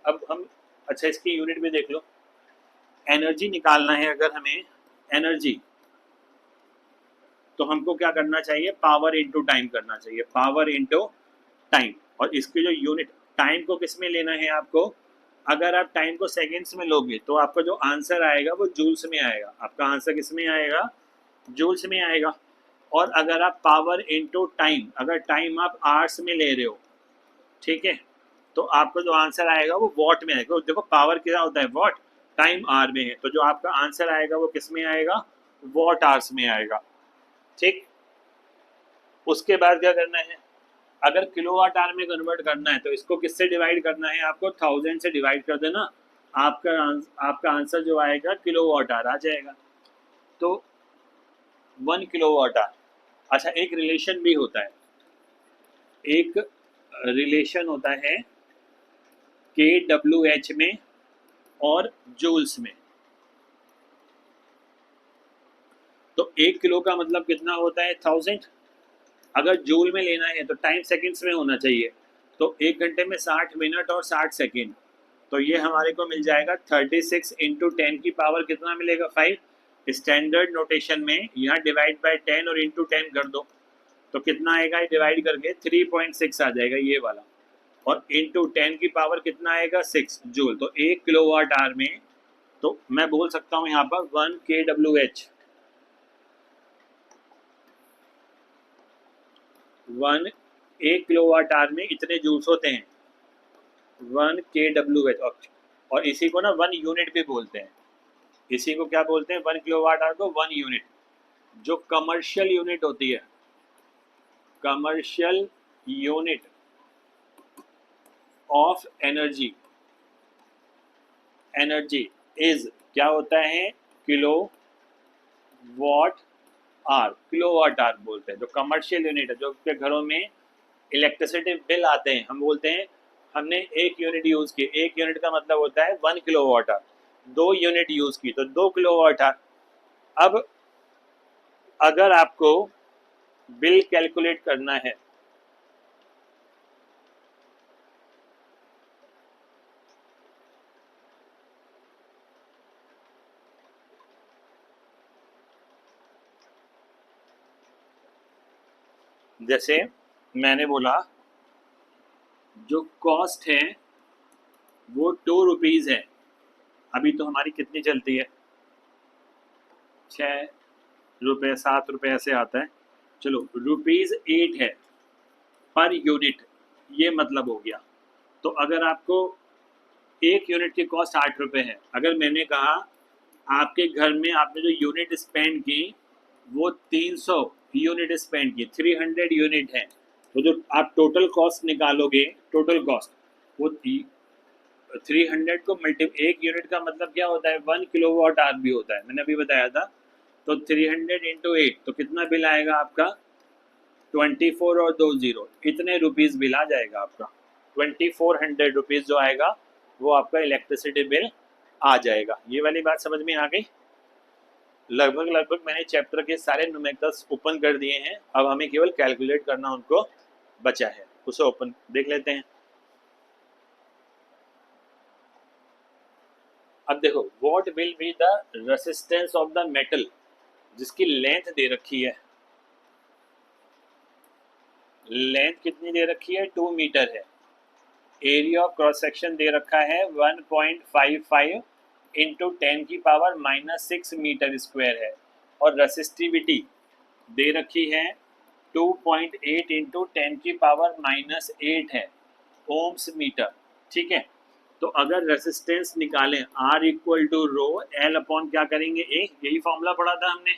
अब हम अच्छा इसकी यूनिट भी देख लो। एनर्जी निकालना है अगर हमें, एनर्जी, तो हमको क्या करना चाहिए? पावर इंटू टाइम करना चाहिए, पावर इंटू टाइम। और इसकी जो यूनिट, टाइम को किस में लेना है आपको? अगर आप टाइम को सेकेंड्स में लोगे तो आपका जो आंसर आएगा वो जूल्स में आएगा। आपका आंसर किस में आएगा? जूल्स में आएगा। और अगर आप पावर इंटू टाइम, अगर टाइम आप आवर्स में ले रहे हो, ठीक है, तो आपका जो आंसर आएगा वो वॉट में आएगा। देखो पावर क्या होता है? वॉट। टाइम आवर में है, तो जो आपका आंसर आएगा वो किस में आएगा? वॉट आवर्स में आएगा। ठीक। उसके बाद क्या करना है? अगर किलोवाट आवर में कन्वर्ट करना है तो इसको किससे डिवाइड करना है? आपको 1000 से डिवाइड कर देना। आपका आंसर जो आएगा किलोवाट आवर आ जाएगा। तो 1 किलोवाट आवर। अच्छा एक रिलेशन भी होता है, एक रिलेशन होता है के डब्ल्यू एच में और जूल्स में। तो 1 किलो का मतलब कितना होता है? 1000। अगर जूल में लेना है तो टाइम सेकंड्स में होना चाहिए। तो 1 घंटे में 60 मिनट और 60 सेकंड। तो ये हमारे को मिल जाएगा 36 इंटू 10 की पावर कितना मिलेगा? 5। स्टैंडर्ड नोटेशन में यहाँ डिवाइड बाय 10 और इंटू 10 कर दो, तो कितना आएगा? डिवाइड करके 3.6 आ जाएगा ये वाला। और इंटू 10 की पावर कितना आएगा? 6 जूल। तो 1 किलोवाट आवर में, तो मैं बोल सकता हूँ यहाँ पर 1 kWh, 1 किलोवाट आवर में इतने जूल्स होते हैं, 1 kWh। और इसी को ना 1 यूनिट भी बोलते हैं। इसी को क्या बोलते हैं? 1 किलोवाट आवर को 1 यूनिट। जो कमर्शियल यूनिट होती है, commercial unit of energy, energy is क्या होता है? Kilo watt hour. Kilowatt hour बोलते हैं। जो कमर्शियल यूनिट है, जो के घरों में इलेक्ट्रिसिटी बिल आते हैं, हम बोलते हैं हमने 1 यूनिट यूज की। 1 यूनिट का मतलब होता है 1 किलोवाट आवर। 2 यूनिट यूज की तो 2 किलोवाट आवर। अब अगर आपको बिल कैलकुलेट करना है, जैसे मैंने बोला जो कॉस्ट है वो 2 रुपीज है। अभी तो हमारी कितनी चलती है? 6 रुपये, 7 रुपये ऐसे आता है। चलो ₹8 है पर यूनिट, ये मतलब हो गया। तो अगर आपको 1 यूनिट की कॉस्ट 8 रुपये है, अगर मैंने कहा आपके घर में आपने जो यूनिट स्पेंड की वो 300 यूनिट स्पेंड की, 300 यूनिट है, तो जो आप टोटल कॉस्ट निकालोगे, टोटल कॉस्ट वो 300 को मल्टी, 1 यूनिट का मतलब क्या होता है? 1 किलोवाट आवर भी होता है, मैंने अभी बताया था। तो 300 इंटू 8 तो कितना बिल आएगा आपका? 24 और 2 जीरो, इतने रुपीज़ बिल आ जाएगा आपका। 2400 रुपीज़ जो आएगा वो आपका इलेक्ट्रिसिटी बिल आ जाएगा। ये वाली बात समझ में आ गई? लगभग लगभग मैंने चैप्टर के सारे न्यूमेरिकल्स ओपन कर दिए हैं। अब हमें केवल कैलकुलेट करना उनको बचा है, उसे ओपन देख लेते हैं। अब देखो what will be the resistance of the metal, जिसकी लेंथ दे रखी है, लेंथ कितनी दे रखी है 2 मीटर है, एरिया ऑफ क्रॉस सेक्शन दे रखा है 1.55 इंटू 10 की पावर -6 मीटर स्क्वायर है, और रेसिस्टिविटी दे रखी है 2.8 इंटू 10 की पावर -8 है ओम्स मीटर। ठीक है, तो अगर रेसिस्टेंस निकालें R equal to rho L upon क्या करेंगे ए, यही फॉर्मूला पढ़ा था हमने।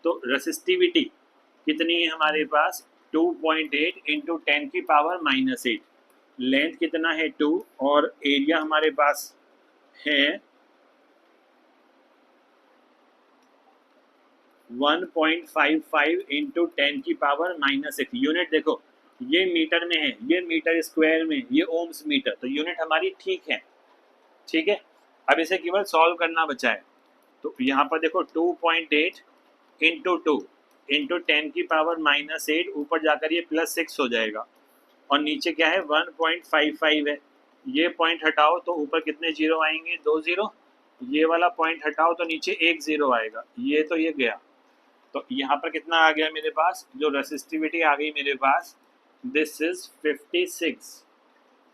तो रेसिस्टिविटी कितनी है हमारे पास 2.8 इंटू 10 की पावर -8, लेंथ कितना है 2, और एरिया हमारे पास है 1.55 इंटू 10 की पावर -6। यूनिट देखो ये मीटर में है, ये मीटर स्क्वायर में, ये ओम्स मीटर, तो यूनिट हमारी ठीक है। ठीक है, अब इसे केवल सॉल्व करना बचा है। तो यहाँ पर देखो 2.8 इंटू 2 इंटू 10 की पावर -8, ऊपर जाकर ये +6 हो जाएगा, और नीचे क्या है 1.55 है। ये पॉइंट हटाओ तो ऊपर कितने जीरो आएंगे 2 जीरो, ये वाला पॉइंट हटाओ तो नीचे 1 जीरो आएगा, ये तो ये गया। तो यहाँ पर कितना आ गया मेरे पास, जो रेसिस्टिविटी आ गई मेरे पास, दिस इज 56,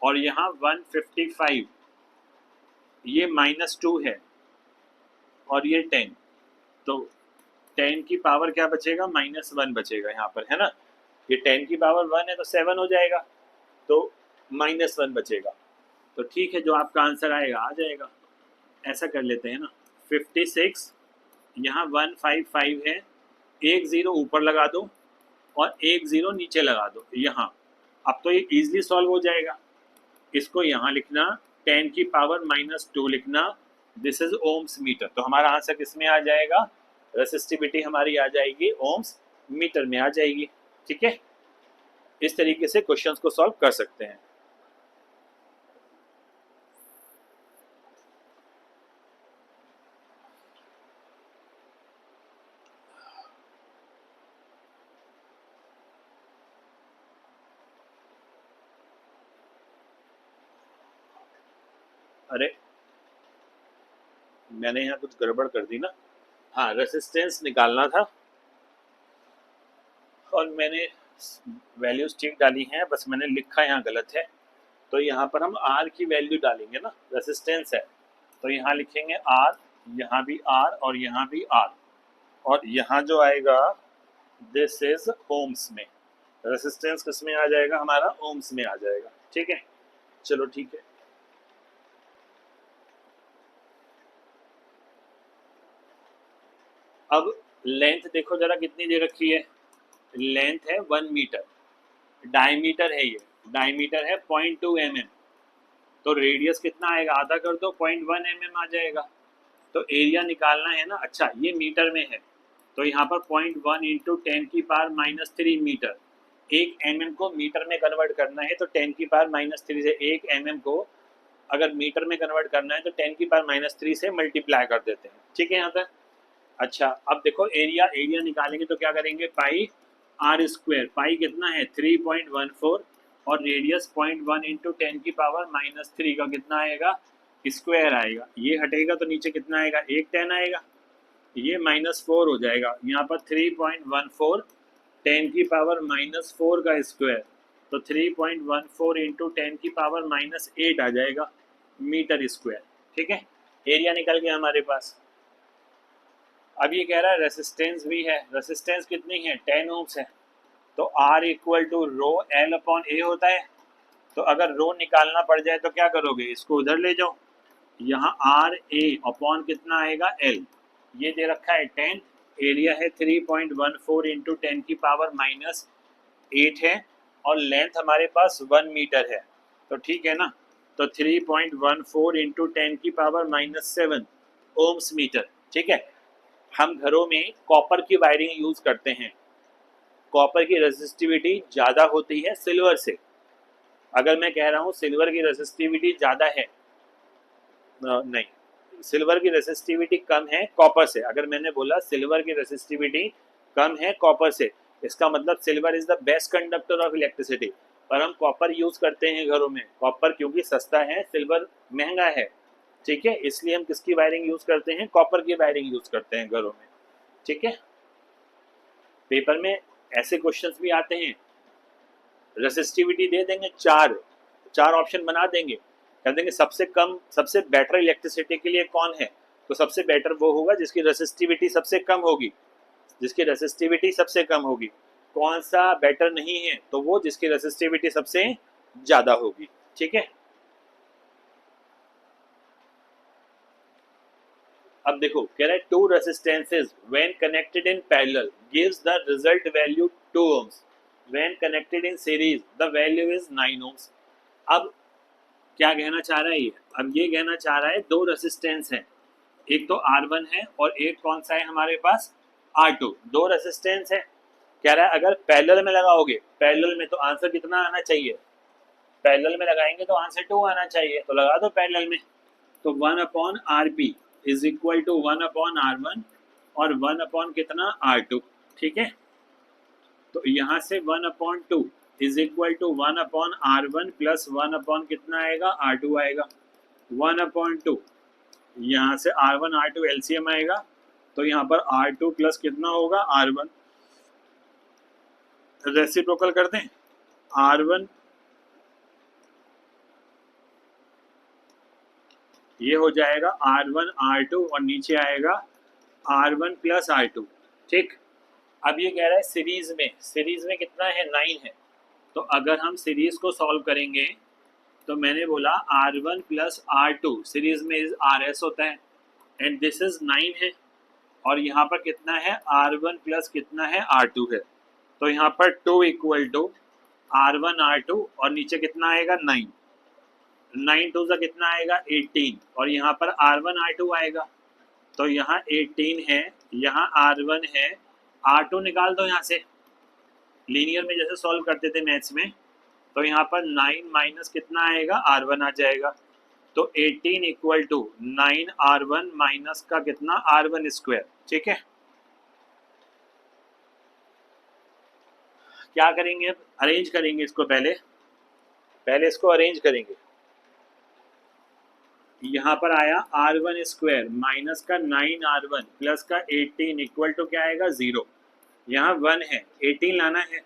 और यहाँ 155, ये -2 है, और ये 10, तो 10 की पावर क्या बचेगा -1 बचेगा यहाँ पर, है ना। ये 10 की पावर 1 है तो 7 हो जाएगा, तो -1 बचेगा। तो ठीक है, जो आपका आंसर आएगा आ जाएगा। ऐसा कर लेते हैं ना, 56 यहाँ 155 है, 1 जीरो ऊपर लगा दो और 1 जीरो नीचे लगा दो यहाँ। अब तो ये इजीली सॉल्व हो जाएगा। इसको यहाँ लिखना 10 की पावर -2 लिखना, दिस इज ओम्स मीटर। तो हमारा आंसर किस में आ जाएगा, रेसिस्टिविटी हमारी आ जाएगी ओम्स मीटर में आ जाएगी। ठीक है, इस तरीके से क्वेश्चंस को सॉल्व कर सकते हैं। अरे मैंने यहाँ कुछ गड़बड़ कर दी ना। हाँ, रेसिस्टेंस निकालना था और मैंने वैल्यूज ठीक डाली हैं, बस मैंने लिखा यहाँ गलत है। तो यहाँ पर हम R की वैल्यू डालेंगे ना, रेसिस्टेंस है तो यहाँ लिखेंगे R, यहाँ भी R और यहाँ भी R, और यहाँ जो आएगा दिस इज ओम्स में। रेसिस्टेंस किस में आ जाएगा हमारा, ओम्स में आ जाएगा। ठीक है, चलो ठीक है। अब लेंथ देखो जरा कितनी दे रखी है, लेंथ है 1 मीटर, डायमीटर है, ये डायमीटर है 0.2 mm, तो रेडियस कितना आएगा, आधा कर दो 0.1 mm आ जाएगा। तो एरिया निकालना है ना, अच्छा ये मीटर में है तो यहाँ पर 0.1 इंटू 10 की पावर -3 मीटर, 1 mm को मीटर में कन्वर्ट करना है तो 10 की पावर -3 से 1 mm को अगर मीटर में कन्वर्ट करना है तो 10 की पावर -3 से मल्टीप्लाई कर देते हैं। ठीक है यहाँ तक। अच्छा अब देखो एरिया, एरिया निकालेंगे तो क्या करेंगे, पाई आर स्क्वायर, पाई कितना है 3.14, और रेडियस 0.1 इंटू 10 की पावर -3 का कितना आएगा, स्क्वायर आएगा। ये हटेगा तो नीचे कितना आएगा, 1 10 आएगा, ये -4 हो जाएगा। यहाँ पर 3.14 10 की पावर -4 का स्क्वायर, तो 3.14 इंटू 10 की पावर -8 आ जाएगा मीटर स्क्वायर। ठीक है, एरिया निकल गया हमारे पास। अब ये कह रहा है रेसिस्टेंस भी है, रेसिस्टेंस कितनी है 10 ओम्स है, तो R equal to rho L upon A होता है। तो अगर रो निकालना पड़ जाए तो क्या करोगे, इसको उधर ले जाओ, यहाँ R A अपॉन कितना आएगा L, ये दे रखा है 10, एरिया है 3.14 इंटू 10 की पावर -8 है, और लेंथ हमारे पास 1 मीटर है, तो ठीक है ना। तो 3.14 इंटू 10 की पावर -7 ओम्स मीटर। ठीक है, हम घरों में कॉपर की वायरिंग यूज करते हैं, कॉपर की रेसिस्टिविटी ज़्यादा होती है सिल्वर से। अगर मैं कह रहा हूँ सिल्वर की रेसिस्टिविटी ज़्यादा है, नहीं, सिल्वर की रेसिस्टिविटी कम है कॉपर से। अगर मैंने बोला सिल्वर की रेसिस्टिविटी कम है कॉपर से, इसका मतलब silver is the best conductor of electricity. पर हम कॉपर यूज करते हैं घरों में, कॉपर क्योंकि सस्ता है, सिल्वर महंगा है। ठीक है, इसलिए हम किसकी वायरिंग यूज करते हैं, कॉपर की वायरिंग यूज करते हैं घरों में। ठीक है, पेपर में ऐसे क्वेश्चंस भी आते हैं, रेसिस्टिविटी दे देंगे, चार चार ऑप्शन बना देंगे, कह देंगे सबसे कम सबसे बेटर इलेक्ट्रिसिटी के लिए कौन है, तो सबसे बेटर वो होगा जिसकी रेसिस्टिविटी सबसे कम होगी, जिसकी रेसिस्टिविटी सबसे कम होगी। कौन सा बेटर नहीं है, तो वो जिसकी रेसिस्टिविटी सबसे ज्यादा होगी। ठीक है, अब देखो कह रहा है two resistances when connected in parallel gives the result value 2 ohms, when connected in series the value is 9 ohms। अब क्या कहना चाह रहा है ये, अब ये कहना चाह रहा है दो रेसिस्टेंस है, एक तो R1 है और एक कौन सा है हमारे पास R2, दो रेसिस्टेंस है। कह रहा है अगर पैरेलल में लगाओगे, पैरेलल में तो आंसर कितना आना चाहिए, पैरेलल में लगाएंगे तो आंसर 2 आना चाहिए, तो लगा दो पैरेलल में, तो 1/RP is equal to 1/R1 और 1 कितना R2। ठीक है, तो यहाँ से 1/2 is equal to 1/R1 plus 1 कितना आएगा R2 आएगा, 1/2 यहाँ से R1 R2 एलसीएम आएगा, तो यहाँ पर R2 प्लस कितना होगा R1, रेसिप्रोकल कर दें, R1 ये हो जाएगा R1 R2 और नीचे आएगा R1 प्लस R2। ठीक, अब ये कह रहा है सीरीज में कितना है 9 है, तो अगर हम सीरीज को सॉल्व करेंगे तो मैंने बोला R1 प्लस R2 सीरीज में RS होता है एंड दिस इज 9 है, और यहाँ पर कितना है R1 प्लस कितना है R2 है, तो यहाँ पर 2 इक्वल टू R1 R2 और नीचे कितना आएगा 9, 9 टू सा कितना आएगा 18 और यहाँ पर R1 R2 आएगा, तो यहाँ 18 है, यहाँ R1 है, R2 निकाल दो यहाँ से, लीनियर में जैसे सॉल्व करते थे मैथ्स में, तो यहाँ पर 9 माइनस कितना आएगा R1 आ जाएगा, तो 18 इक्वल टू 9R1 माइनस का कितना R1 स्क्वायर। ठीक है, क्या करेंगे अब, अरेंज करेंगे इसको, पहले इसको अरेंज करेंगे। यहाँ पर आया R1 स्क्वायर माइनस का 9R1 प्लस का 18 इक्वल टू क्या आएगा 0, यहाँ 1 है 18 लाना है,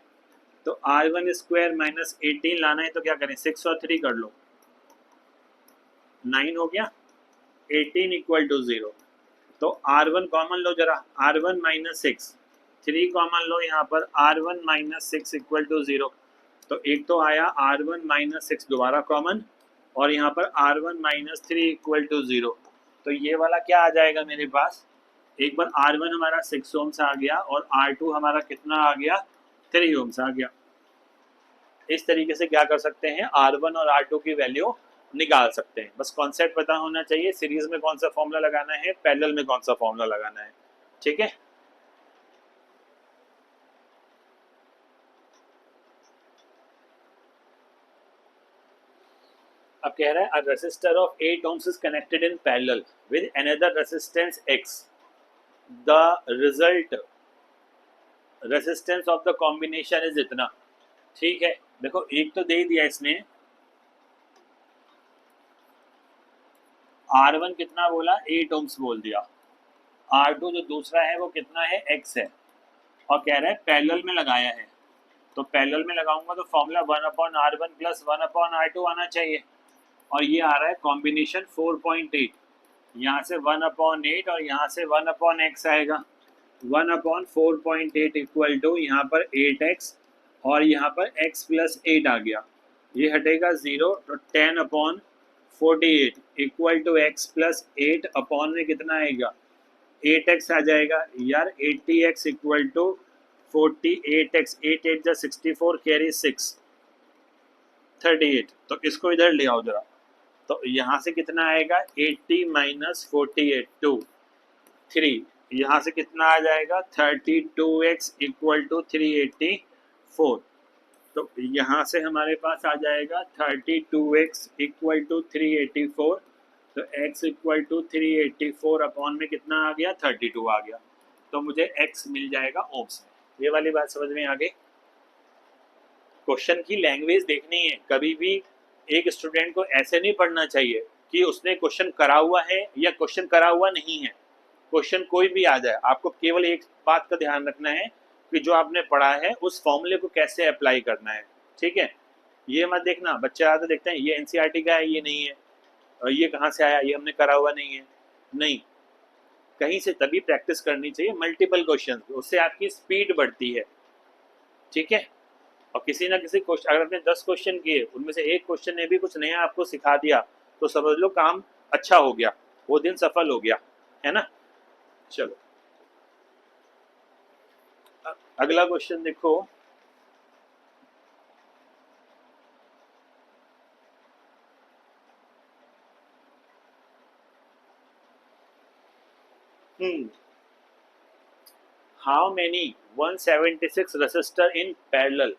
तो R1 स्क्वायर माइनस 18 लाना है, तो क्या करें 6 और 3 कर लो, 9 हो गया, 18 इक्वल टू 0, तो R1 कॉमन लो जरा, R1 माइनस 6, 3 कॉमन लो यहाँ पर, R1 माइनस 6 इक्वल टू 0, तो एक तो आया R1 माइनस 6 दोबारा कॉमन, और यहाँ पर R1 माइनस 3 इक्वल टू 0, तो ये वाला क्या आ जाएगा मेरे पास, एक बार R1 हमारा 6 ओम्स आ गया और R2 हमारा कितना आ गया 3 ओम्स आ गया। इस तरीके से क्या कर सकते हैं, R1 और R2 की वैल्यू निकाल सकते हैं, बस कॉन्सेप्ट पता होना चाहिए, सीरीज में कौन सा फॉर्मूला लगाना है, पैरेलल में कौन सा फॉर्मूला लगाना है। ठीक है, अब कह रहा है a resistor of 8 ohms is connected in parallel with another resistance X, the result resistance of the combination is इतना। ठीक है, देखो एक तो दे दिया इसने, R1 कितना बोला 8 ohms बोल दिया, R2 जो दूसरा है वो कितना है X है, और कह रहा है पैरेलल में लगाया है, तो पैरेलल में लगाऊंगा तो फॉर्मूला 1/R1 प्लस 1/R2 आना चाहिए, और ये आ रहा है कॉम्बिनेशन 4.8, यहाँ से 1/8 और यहाँ से 1/x आएगा, 1/4.8 इक्वल टू यहाँ पर 8x और यहाँ पर x प्लस 8 आ गया, ये हटेगा 0, तो 10/48 equal to x plus 8 upon में कितना आएगा 8x आ जाएगा यार, 80x equal to 48x, 8 8 64 carry 6 38, तो इसको इधर ले आओ जरा, तो यहाँ से कितना आएगा 80 माइनस 48 2 3, यहाँ से कितना आ जाएगा 32x इक्वल टू 384, तो यहाँ से हमारे पास आ जाएगा 32x इक्वल टू 384, तो x इक्वल टू 384 अपॉन में कितना आ गया 32 आ गया, तो मुझे x मिल जाएगा ओम्स में। ये वाली बात समझ में आ गई। क्वेश्चन की लैंग्वेज देखनी है, कभी भी एक स्टूडेंट को ऐसे नहीं पढ़ना चाहिए कि उसने क्वेश्चन करा हुआ है या क्वेश्चन करा हुआ नहीं है। क्वेश्चन कोई भी आ जाए, आपको केवल एक बात का ध्यान रखना है कि जो आपने पढ़ा है उस फॉर्मूले को कैसे अप्लाई करना है। ठीक है, ये मत देखना बच्चे आते देखते हैं ये एनसीईआरटी का है, ये नहीं है, और ये कहाँ से आया, ये हमने करा हुआ नहीं है। नहीं, कहीं से तभी प्रैक्टिस करनी चाहिए मल्टीपल क्वेश्चन, उससे आपकी स्पीड बढ़ती है। ठीक है, और किसी ना किसी क्वेश्चन, अगर आपने 10 क्वेश्चन किए उनमें से एक क्वेश्चन ने भी कुछ नया आपको सिखा दिया तो समझ लो काम अच्छा हो गया, वो दिन सफल हो गया, है ना। चलो अगला क्वेश्चन देखो। How many 176 resistor in parallel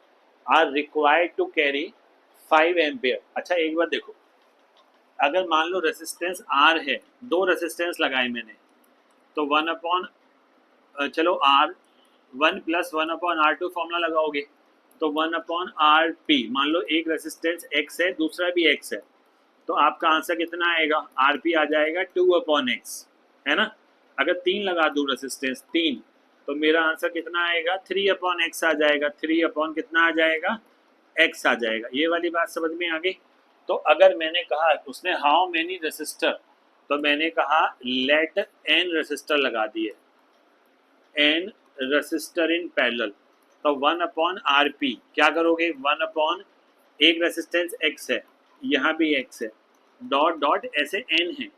are required to carry 5 ampere. अच्छा एक बार देखो, अगर मान लो रेसिस्टेंस आर है, दो रेसिस्टेंस लगाए मैंने, तो 1 अपॉन चलो R one plus 1 upon R2 formula लगाओगे तो 1 अपॉन RP, मान लो एक रेसिस्टेंस एक्स है दूसरा भी एक्स है, तो आपका आंसर कितना आएगा, RP आ जाएगा 2/x, है ना। अगर 3 लगा दूँ रेसिस्टेंस 3, तो मेरा आंसर कितना आएगा 3/x आ जाएगा, 3 अपॉन कितना आ जाएगा x आ जाएगा। ये वाली बात समझ में आ गई। तो अगर मैंने कहा उसने हाउ मेनी रेसिस्टर, तो मैंने कहा लेट n रेसिस्टर लगा दिए, n रेसिस्टर इन पैरेलल, तो 1/RP क्या करोगे, 1 अपॉन एक रेसिस्टेंस x है, यहाँ भी x है, डॉट डॉट ऐसे n है,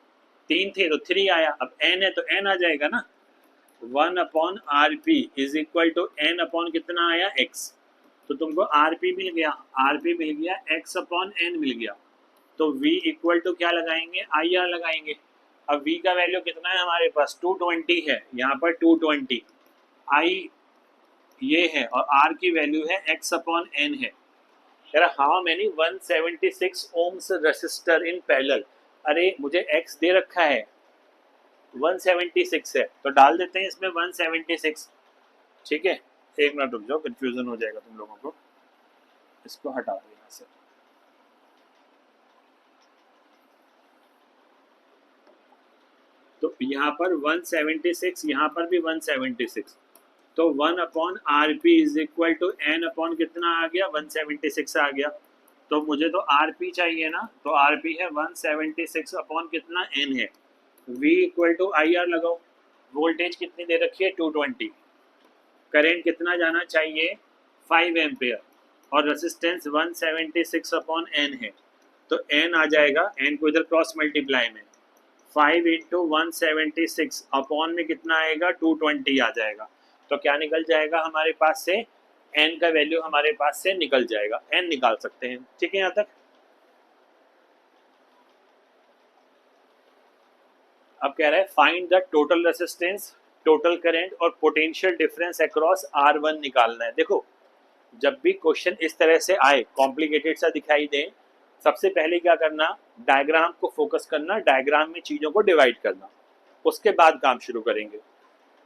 3 थे तो 3 आया, अब n है तो n आ जाएगा ना। 1/RP is equal to n upon कितना आया x, तो तुमको RP मिल गया, RP मिल गया, x अपॉन n मिल गया, तो V इक्वल टू क्या लगाएंगे, IR लगाएंगे। अब V का वैल्यू कितना है हमारे पास 220 है, यहाँ पर 220, I ये है और R की वैल्यू है x अपॉन n है। How many 176 ohms resistor in parallel, अरे मुझे x दे रखा है 176 है, तो डाल देते हैं इसमें 176। ठीक है, एक मिनट रुक जाओ, कंफ्यूजन हो जाएगा तुम लोगों को, इसको हटा दो यहाँ से। तो यहाँ पर 176, यहाँ पर भी 176, तो 1/RP is equal to n upon कितना आ गया 176 आ गया, तो मुझे तो RP चाहिए ना, तो RP है 176 अपॉन कितना n है। V इक्वल टू IR लगाओ, वोल्टेज कितनी दे रखी है 220, करेंट कितना जाना चाहिए 5 एम्पियर, और रेसिस्टेंस 176 अपॉन n है, तो n आ जाएगा, n को इधर क्रॉस मल्टीप्लाई में 5 इंटू 176 अपॉन में कितना आएगा 220 आ जाएगा, तो क्या निकल जाएगा हमारे पास से, n का वैल्यू हमारे पास से निकल जाएगा, n निकाल सकते हैं। ठीक है, यहाँ तक। अब कह रहा है find the total resistance, total current और पोटेंशियल डिफरेंस अक्रॉस R1 निकालना है। देखो जब भी क्वेश्चन इस तरह से आए, कॉम्प्लिकेटेड सा दिखाई दे, सबसे पहले क्या करना, डायग्राम को फोकस करना, डायग्राम में चीज़ों को डिवाइड करना, उसके बाद काम शुरू करेंगे।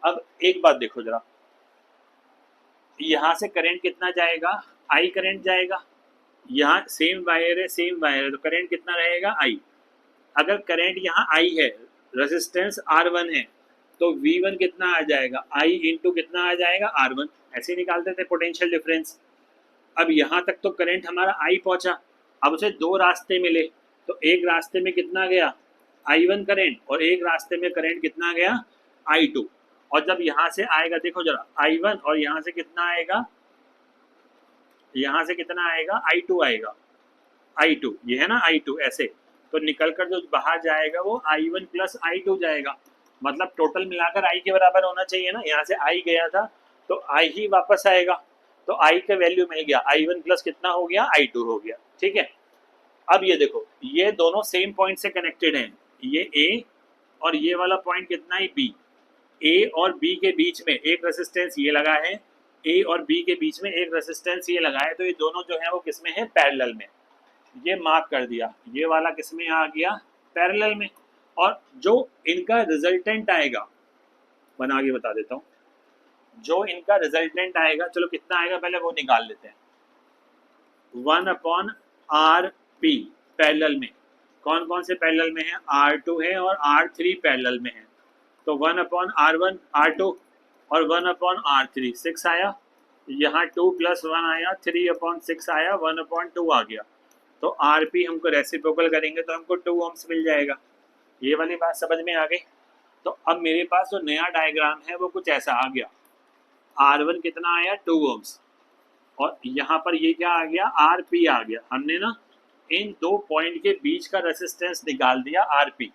अब एक बात देखो जरा, यहाँ से करंट कितना जाएगा, I करंट जाएगा, यहाँ सेम वायर है सेम वायर है, तो करंट कितना रहेगा I। अगर करंट यहाँ I है, रेजिस्टेंस R1 है, तो V1 कितना आ जाएगा, I इंटू कितना आ जाएगा R1, ऐसे निकालते थे पोटेंशियल डिफरेंस। अब यहाँ तक तो करंट हमारा I पहुंचा, अब उसे दो रास्ते मिले, तो एक रास्ते में कितना गया I1 करंट, और एक रास्ते में करंट कितना गया I2, और जब यहाँ से आएगा देखो जरा I1, और यहाँ से कितना आएगा, यहाँ से कितना आएगा I2 आएगा, I2 ये है ना I2 ऐसे, तो निकल कर जो बाहर जाएगा वो I1 प्लस I2 जाएगा, मतलब टोटल मिलाकर I के बराबर होना चाहिए ना, यहाँ से I गया था तो I ही वापस आएगा, तो I का वैल्यू मिल गया, I1 प्लस कितना हो गया I2 हो गया। ठीक है, अब ये देखो ये दोनों सेम पॉइंट से कनेक्टेड हैं, ये A और ये वाला पॉइंट कितना है B, A और B के बीच में एक रेसिस्टेंस ये लगा है, A और B के बीच में एक रेसिस्टेंस ये लगा है, तो ये दोनों जो है वो किस में है, पैरेलल में, ये मार्क कर दिया, ये वाला किस में आ गया पैरेलल में, और जो इनका रिजल्टेंट आएगा, बना के बता देता हूँ, जो इनका रिजल्टेंट आएगा, चलो कितना आएगा पहले वो निकाल लेते हैं, 1/RP पैरेलल में, कौन कौन से पैरेलल में है, R2 है और R3 पैरेलल में है। तो 1/R1 R2 और 1/R3 6 आया, यहाँ 2 + 1 आया, 3/6 आया, 1/2 आ गया। तो RP हमको रेसिप्रोकल करेंगे तो हमको 2 ohms मिल जाएगा। ये वाली बात समझ में आ गई। तो अब मेरे पास जो नया डायग्राम है वो कुछ ऐसा आ गया, R1 कितना आया 2 ohms और यहाँ पर ये क्या आ गया RP आ गया। हमने ना इन दो पॉइंट के बीच का रेसिस्टेंस निकाल दिया RP,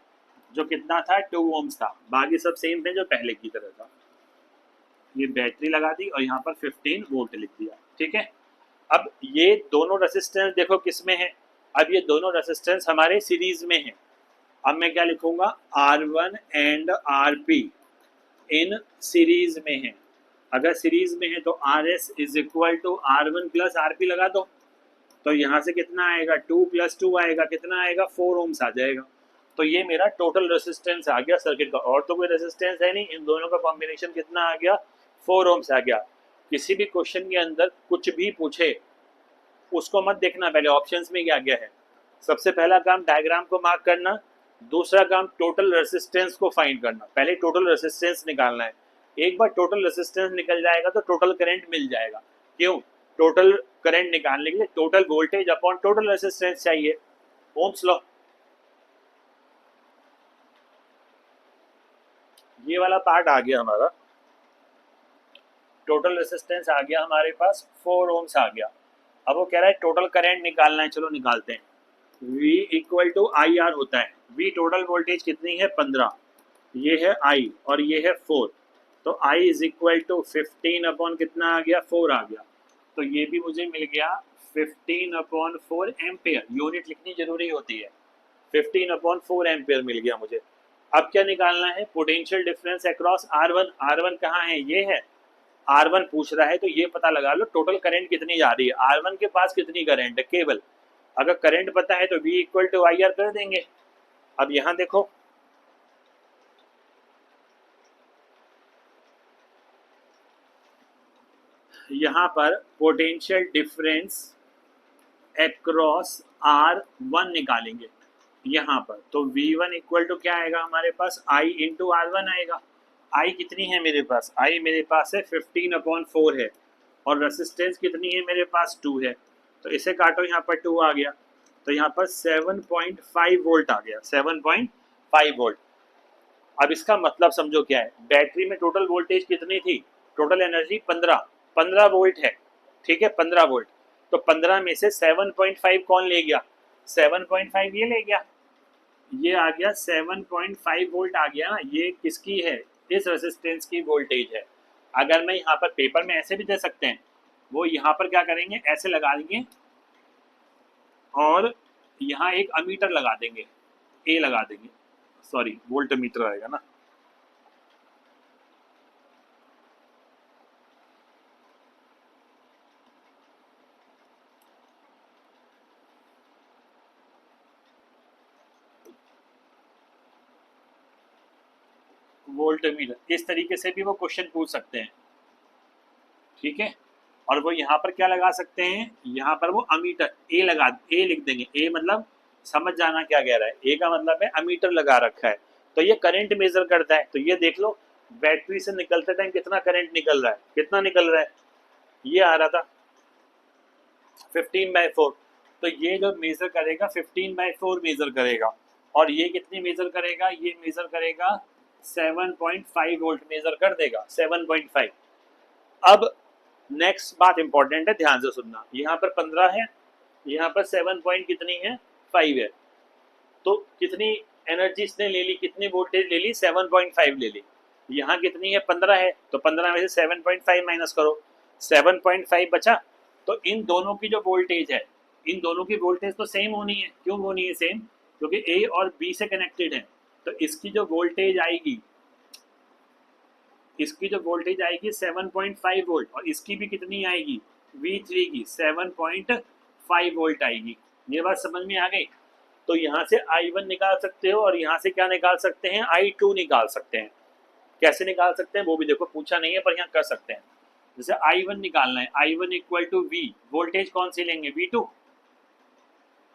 जो कितना था 2 ohms था, बाकी सब सेम थे जो पहले की तरह था। ये बैटरी लगा दी और यहाँ पर 15 वोल्ट लिख दिया, ठीक है। अब ये दोनों रेसिस्टेंस देखो किस में है, अब ये दोनों रेसिस्टेंस हमारे सीरीज में है। अब मैं क्या लिखूंगा, R1 and RP in series में है। अगर सीरीज में है तो RS is equal to R1 plus RP लगा दो। तो यहाँ से कितना आएगा 2 + 2 आएगा, कितना आएगा 4 ohms आ जाएगा। तो ये मेरा टोटल रेसिस्टेंस आ गया सर्किट का, और तो कोई रेसिस्टेंस है नहीं, इन दोनों का कॉम्बिनेशन कितना आ गया 4 ohms आ गया। किसी भी क्वेश्चन के अंदर कुछ भी पूछे उसको मत देखना पहले ऑप्शंस में क्या क्या है। सबसे पहला काम डायग्राम को मार्क करना, दूसरा काम टोटल रेसिस्टेंस को फाइंड करना। पहले टोटल रेसिस्टेंस निकालना है, एक बार टोटल रेसिस्टेंस निकल जाएगा तो टोटल करंट मिल जाएगा। क्यों, टोटल करंट निकालने के लिए total voltage upon total resistance चाहिए, ओम्स लॉ। ये वाला पार्ट आ गया हमारा, टोटल रेसिस्टेंस आ गया हमारे पास 4 ohms आ गया। अब वो कह रहा है टोटल करंट निकालना है, चलो निकालते हैं। V इक्वल टू IR होता है, V टोटल वोल्टेज कितनी है 15, ये है I और ये है 4, तो I is equal to 15 upon कितना आ गया 4 आ गया। तो ये भी मुझे मिल गया 15/4 एम्पेयर, यूनिट लिखनी जरूरी होती है। 15/4 एम्पेयर मिल गया मुझे। अब क्या निकालना है, potential difference across R1। R1 कहाँ है, ये है, R1 पूछ रहा है तो ये पता लगा लो टोटल करंट कितनी जा रही है, R1 के पास कितनी करंट है केवल। अगर करंट पता है तो V इक्वल टू IR कर देंगे। अब यहां देखो, यहां पर पोटेंशियल डिफरेंस अक्रॉस R1 निकालेंगे यहाँ पर, तो V1 इक्वल टू क्या आएगा हमारे पास, I इंटू R1 आएगा। I कितनी है मेरे पास, I मेरे पास है 15/4 है, और रेसिस्टेंस कितनी है मेरे पास 2 है, तो इसे काटो, यहाँ पर 2 आ गया, तो यहाँ पर 7.5 वोल्ट आ गया, 7.5 वोल्ट। अब इसका मतलब समझो क्या है, बैटरी में टोटल वोल्टेज कितनी थी, टोटल एनर्जी 15 वोल्ट है, ठीक है 15 वोल्ट। तो 15 में से 7.5 कौन ले गया, 7.5 ये ले गया, ये आ गया 7.5 वोल्ट आ गया ना, ये किसकी है, इस रेसिस्टेंस की वोल्टेज है। अगर मैं यहाँ पर पेपर में ऐसे भी दे सकते हैं, वो यहाँ पर क्या करेंगे ऐसे लगा देंगे और यहाँ एक अमीटर लगा देंगे, ए लगा देंगे, सॉरी वोल्ट मीटर आएगा ना, वोल्ट मीटर। इस तरीके से भी वो क्वेश्चन पूछ सकते हैं, ठीक है। और वो यहाँ पर क्या लगा सकते हैं, यहाँ पर वो अमीटर ए लगा, ए लिख देंगे, ए मतलब समझ जाना क्या कह रहा है, ए का मतलब है अमीटर लगा रखा है, तो ये करंट मेजर करता है। तो ये देख लो बैटरी से निकलते टाइम कितना करंट निकल रहा है, कितना निकल रहा है, ये आ रहा था 15/4, तो ये जो मेजर करेगा 15/4 मेजर करेगा, और ये कितनी मेजर करेगा, ये मेजर करेगा 7.5 वोल्ट मेजर कर देगा 7.5। अब नेक्स्ट बात इंपॉर्टेंट है, ध्यान से सुनना, यहाँ पर 15 है, यहाँ पर 7 पॉइंट कितनी है 5 है, तो कितनी एनर्जी इसने ले ली, कितनी वोल्टेज ले ली 7.5 ले ली। यहाँ कितनी है 15 है, तो 15 में से 7.5 माइनस करो, 7.5 बचा। तो इन दोनों की जो वोल्टेज है, इन दोनों की वोल्टेज तो सेम होनी है, क्यों होनी है सेम, क्योंकि ए और बी से कनेक्टेड है। तो इसकी जो वोल्टेज आएगी, इसकी जो वोल्टेज आएगी 7.5 वोल्ट, और इसकी भी कितनी आएगी V3 की 7.5 वोल्ट आएगी। ये बात समझ में आ गई। तो यहाँ से I1 निकाल सकते हो, और यहाँ से क्या निकाल सकते हैं, I2 निकाल सकते हैं। कैसे निकाल सकते हैं वो भी देखो, पूछा नहीं है पर यहाँ कर सकते हैं। जैसे I1 निकालना है, I1 equal to V, voltage कौन सी लेंगे V2,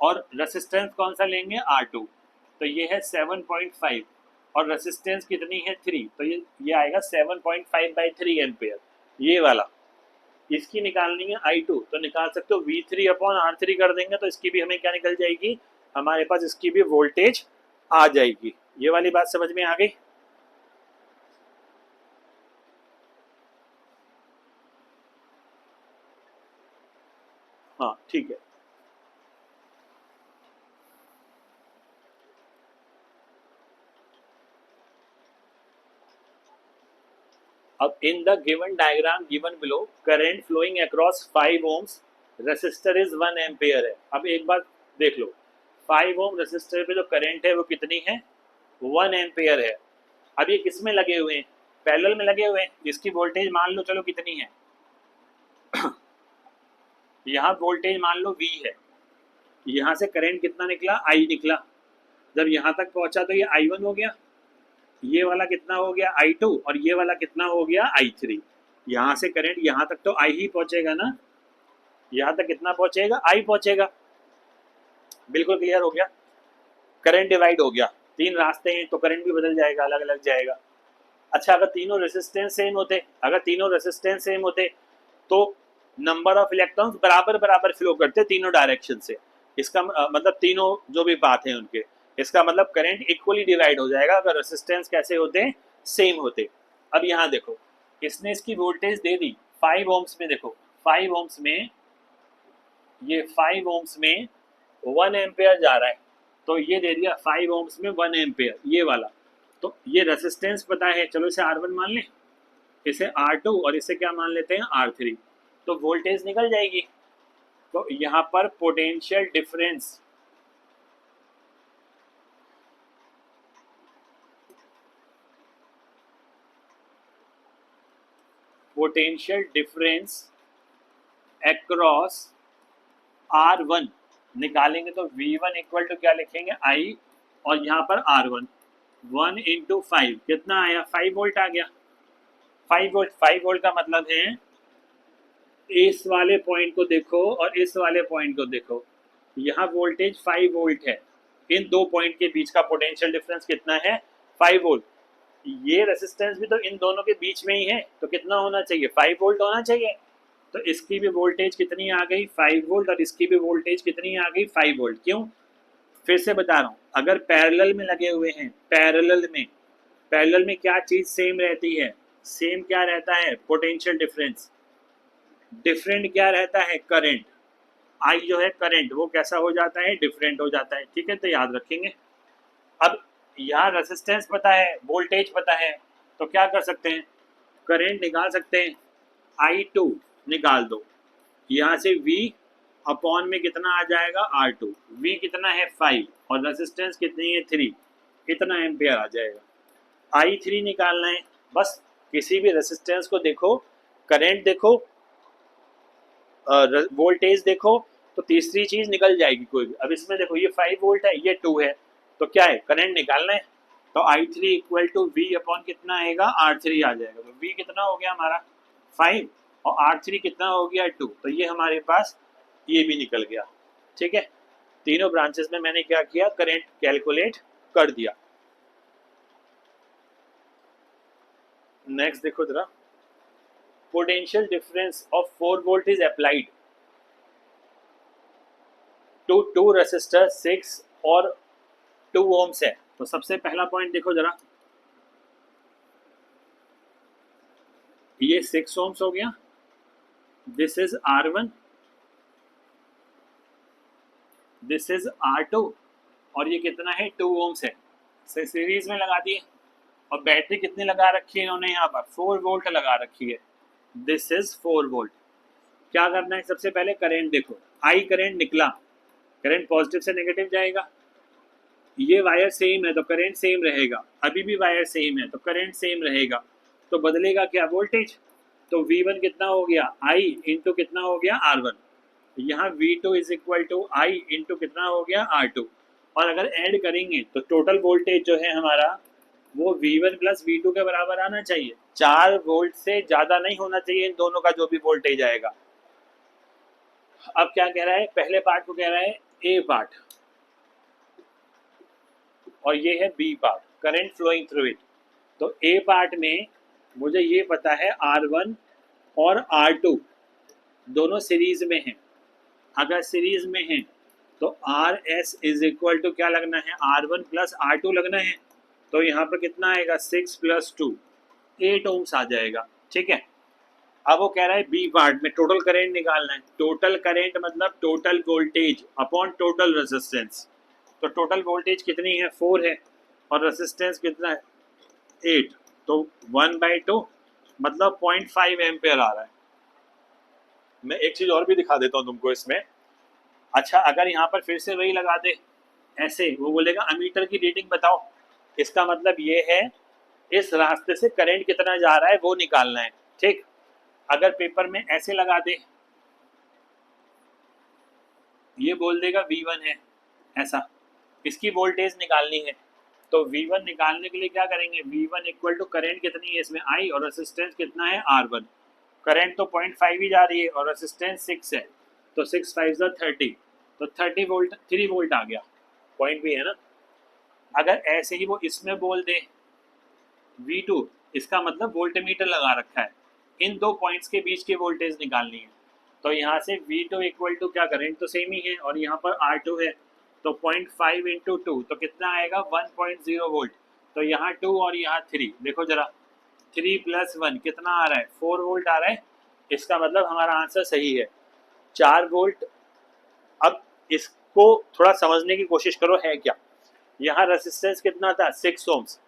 और रेसिस्टेंस कौन सा लेंगे, R2, तो ये है 7.5 और रेसिस्टेंस कितनी है 3, तो ये आएगा 7.5/3 एम्पेयर, ये वाला। इसकी निकालनी है I2, तो निकाल सकते हो V3/R3 कर देंगे तो इसकी भी हमें क्या निकल जाएगी, हमारे पास इसकी भी वोल्टेज आ जाएगी। ये वाली बात समझ में आ गई। हाँ ठीक है। अब in the given diagram given below current flowing across 5 ohms resistor is 1 ampere है। अब एक बात देख लो, 5 ohm रेसिस्टर पे जो करंट है वो कितनी है, 1 एम्पेयर है। अब ये किस में लगे हुए हैं, पैरेलल में लगे हुए हैं। इसकी वोल्टेज मान लो चलो कितनी है यहाँ वोल्टेज मान लो V है, यहाँ से करंट कितना निकला, I निकला। जब यहाँ तक पहुंचा तो ये I1 हो गया, ये वाला कितना हो गया I2 और ये वाला कितना हो गया I3। यहाँ से करंट यहाँ तक तो I ही पहुंचेगा ना, यहाँ तक कितना पहुंचेगा, I पहुंचेगा। बिल्कुल क्लियर हो गया। करंट डिवाइड हो गया, 3 रास्ते हैं तो करंट भी बदल जाएगा, अलग अलग जाएगा। अच्छा अगर तीनों रेसिस्टेंस सेम होते, अगर तीनों रेसिस्टेंस सेम होते तो नंबर ऑफ इलेक्ट्रॉन्स बराबर बराबर फ्लो करते तीनों डायरेक्शन से। इसका मतलब तीनों जो भी पाथ हैं उनके, इसका मतलब करंट इक्वली डिवाइड हो जाएगा अगर रेसिस्टेंस कैसे होते, सेम होते। अब यहाँ देखो, इसने इसकी वोल्टेज दे दी 5 ohms में। देखो 5 ohms में, ये 5 ohms में 1 एम्पेयर जा रहा है, तो ये दे दिया 5 ohms में 1 एम्पेयर, ये वाला। तो ये रेसिस्टेंस पता है, चलो इसे R1 मान लें, इसे R2 और इसे क्या मान लेते हैं, R3। तो वोल्टेज निकल जाएगी। तो यहाँ पर potential difference, potential difference across R1 निकालेंगे तो V1 इक्वल टू क्या लिखेंगे, I, और यहाँ पर R1 1 × 5 कितना आया, 5 वोल्ट आ गया। 5 वोल्ट, 5 वोल्ट का मतलब है इस वाले पॉइंट को देखो और इस वाले पॉइंट को देखो, यहाँ वोल्टेज 5 वोल्ट है। इन दो पॉइंट के बीच का पोटेंशियल डिफरेंस कितना है, 5 वोल्ट। ये रेसिस्टेंस भी तो इन दोनों के बीच में ही है, तो कितना होना चाहिए, 5 वोल्ट होना चाहिए। तो इसकी भी वोल्टेज कितनी आ गई, 5 वोल्ट, और इसकी भी वोल्टेज कितनी आ गई, 5 वोल्ट। क्यों, फिर से बता रहा हूँ, अगर पैरेलल में लगे हुए हैं, पैरेलल में क्या चीज सेम रहती है, सेम क्या रहता है, पोटेंशियल डिफरेंस। डिफरेंट क्या रहता है, करंट। आई जो है करंट, वो कैसा हो जाता है, डिफरेंट हो जाता है। ठीक है, तो याद रखेंगे। अब यहाँ रेसिस्टेंस पता है, वोल्टेज पता है, तो क्या कर सकते हैं, करंट निकाल सकते हैं। I2 निकाल दो, यहाँ से V अपॉन में कितना आ जाएगा, R2। V कितना है 5 और रेसिस्टेंस कितनी है 3, कितना एम्पियर आ जाएगा। I3 निकालना है। बस किसी भी रेसिस्टेंस को देखो, करंट देखो, वोल्टेज देखो, तो तीसरी चीज निकल जाएगी कोई भी। अब इसमें देखो, ये 5 वोल्ट है, ये 2 है, तो क्या है, करंट निकालना है। तो I3 equal to V upon कितना आएगा, R3 आ जाएगा। तो V कितना हो गया हमारा 5 और R3 कितना हो गया 2, तो ये हमारे पास ये भी निकल गया। ठीक है, तीनों ब्रांचेस में मैंने क्या किया, करंट कैलकुलेट कर दिया। नेक्स्ट देखो जरा, potential difference of 4 volt is applied to 2 resistor 6 और 2 ohms है। तो सबसे पहला पॉइंट देखो जरा, ये 6 ohms हो गया, this is R1, this is R2, और ये कितना है 2 ohms है, सीरीज में लगा दिए। और बैटरी कितनी लगा रखी है इन्होंने, यहाँ पर 4 वोल्ट लगा रखी है, दिस इज 4 वोल्ट। क्या करना है, सबसे पहले करंट देखो, I करंट निकला, करंट पॉजिटिव से नेगेटिव जाएगा। ये वायर सेम है तो करंट सेम रहेगा, अभी भी वायर सेम है तो करंट सेम रहेगा, तो बदलेगा क्या, वोल्टेज। तो V1 कितना हो गया, I इंटू कितना हो गया, R1। यहाँ V2 is equal to I into कितना हो गया, R2। और अगर ऐड करेंगे तो टोटल वोल्टेज जो है हमारा, वो V1 प्लस V2 के बराबर आना चाहिए। 4 वोल्ट से ज़्यादा नहीं होना चाहिए इन दोनों का जो भी वोल्टेज आएगा। अब क्या कह रहा है, पहले पार्ट को कह रहा है ए पार्ट और ये है B part, current flowing through it. तो ए पार्ट में मुझे ये पता है R1 और R2 दोनों सीरीज में हैं। अगर सीरीज में हैं तो R S is equal to क्या लगना है, R1 प्लस R2 लगना है। तो यहाँ पर कितना आएगा, 6 + 2 8 ओम्स आ जाएगा। ठीक है, अब वो कह रहा है बी पार्ट में टोटल करंट निकालना है। टोटल करंट मतलब total voltage upon total resistance. तो टोटल वोल्टेज कितनी है, 4 है, और रेजिस्टेंस कितना है, 8। तो 1/2 मतलब 0.5 एम्पेयर आ रहा है। मैं एक चीज और भी दिखा देता हूँ तुमको इसमें। अच्छा, अगर यहाँ पर फिर से वही लगा दे ऐसे, वो बोलेगा अमीटर की रीडिंग बताओ। इसका मतलब ये है इस रास्ते से करंट कितना जा रहा है वो निकालना है। ठीक, अगर पेपर में ऐसे लगा दे, ये बोल देगा V1 है ऐसा, इसकी वोल्टेज निकालनी है। तो V1 निकालने के लिए क्या करेंगे, V1 इक्वल टू करंट कितनी है इसमें I और रेजिस्टेंस कितना है R1। करंट तो 0.5 ही जा रही है और रेजिस्टेंस 6 है, तो 6 5 30, तो 30 वोल्ट, 3 वोल्ट आ गया। पॉइंट भी है ना। अगर ऐसे ही वो इसमें बोल दे V2, इसका मतलब वोल्टमीटर लगा रखा है, इन दो पॉइंट्स के बीच की वोल्टेज निकालनी है। तो यहाँ से V2 इक्वल टू क्या, करंट तो सेम ही है और यहाँ पर R2 है, तो 0.5 × 2 तो कितना आएगा, 1.0 वोल्ट। तो यहाँ 2 और यहाँ 3, देखो जरा, 3 + 1 कितना आ रहा है, 4 वोल्ट आ रहा है। इसका मतलब हमारा आंसर सही है, 4 वोल्ट। अब इसको थोड़ा समझने की कोशिश करो है क्या। यहाँ रेजिस्टेंस कितना था, 6 ओम्स।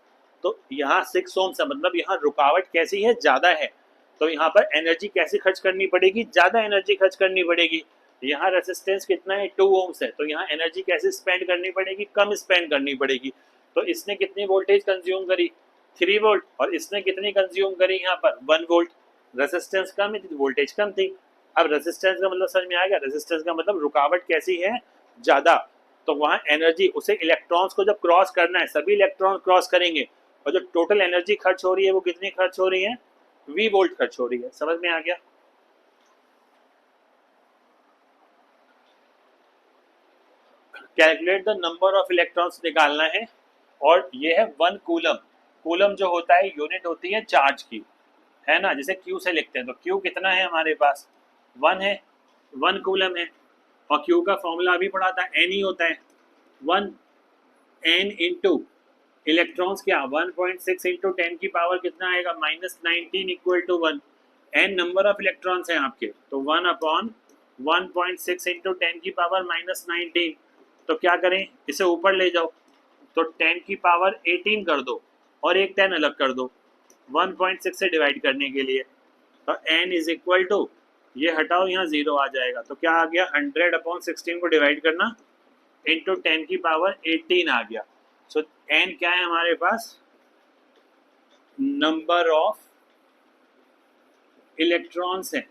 तो यहाँ 6 ओम्स है, मतलब यहाँ रुकावट कैसी है, ज़्यादा है। तो यहाँ पर एनर्जी कैसे खर्च करनी पड़ेगी, ज़्यादा एनर्जी खर्च करनी पड़ेगी। यहाँ रेजिस्टेंस कितना है, 2 ओम्स है, तो यहाँ एनर्जी कैसे स्पेंड करनी पड़ेगी, कम स्पेंड करनी पड़ेगी। तो इसने कितनी वोल्टेज कंज्यूम करी, 3 वोल्ट, और इसने कितनी कंज्यूम करी यहाँ पर, 1 वोल्ट। रेजिस्टेंस कम थी, वोल्टेज कम थी। अब रेजिस्टेंस का मतलब समझ में आएगा, रेजिस्टेंस का मतलब रुकावट कैसी है, ज़्यादा। तो वहाँ एनर्जी, उसे इलेक्ट्रॉन्स को जब क्रॉस करना है, सभी इलेक्ट्रॉन क्रॉस करेंगे, और जो टोटल एनर्जी खर्च हो रही है वो कितनी खर्च हो रही है, V वोल्ट खर्च हो रही है। समझ में आ गया। Calculate the number of electrons निकालना है, और ये है 1 कूलम। कूलम जो होता है यूनिट होती है चार्ज की, है ना, जिसे Q से लिखते हैं। तो Q कितना है हमारे पास, 1 है, 1 कूलम है। और Q का फॉर्मूला अभी पढ़ा था, N ही होता है, 1 N इंटू इलेक्ट्रॉन्स क्या, 1.6 इंटू 10 की पावर कितना आएगा, -19 equal to 1। N number of electrons हैं आपके, तो 1/1.6 इंटू 10 की पावर -19। तो क्या करें, इसे ऊपर ले जाओ, तो 10 की पावर 18 कर दो और एक 10 अलग कर दो 1.6 से डिवाइड करने के लिए। तो n इज इक्वल टू, ये हटाओ, यहाँ 0 आ जाएगा, तो क्या आ गया, 100/16 को डिवाइड करना इंटू 10 की पावर 18 आ गया। सो n क्या है हमारे पास, नंबर ऑफ इलेक्ट्रॉन्स है,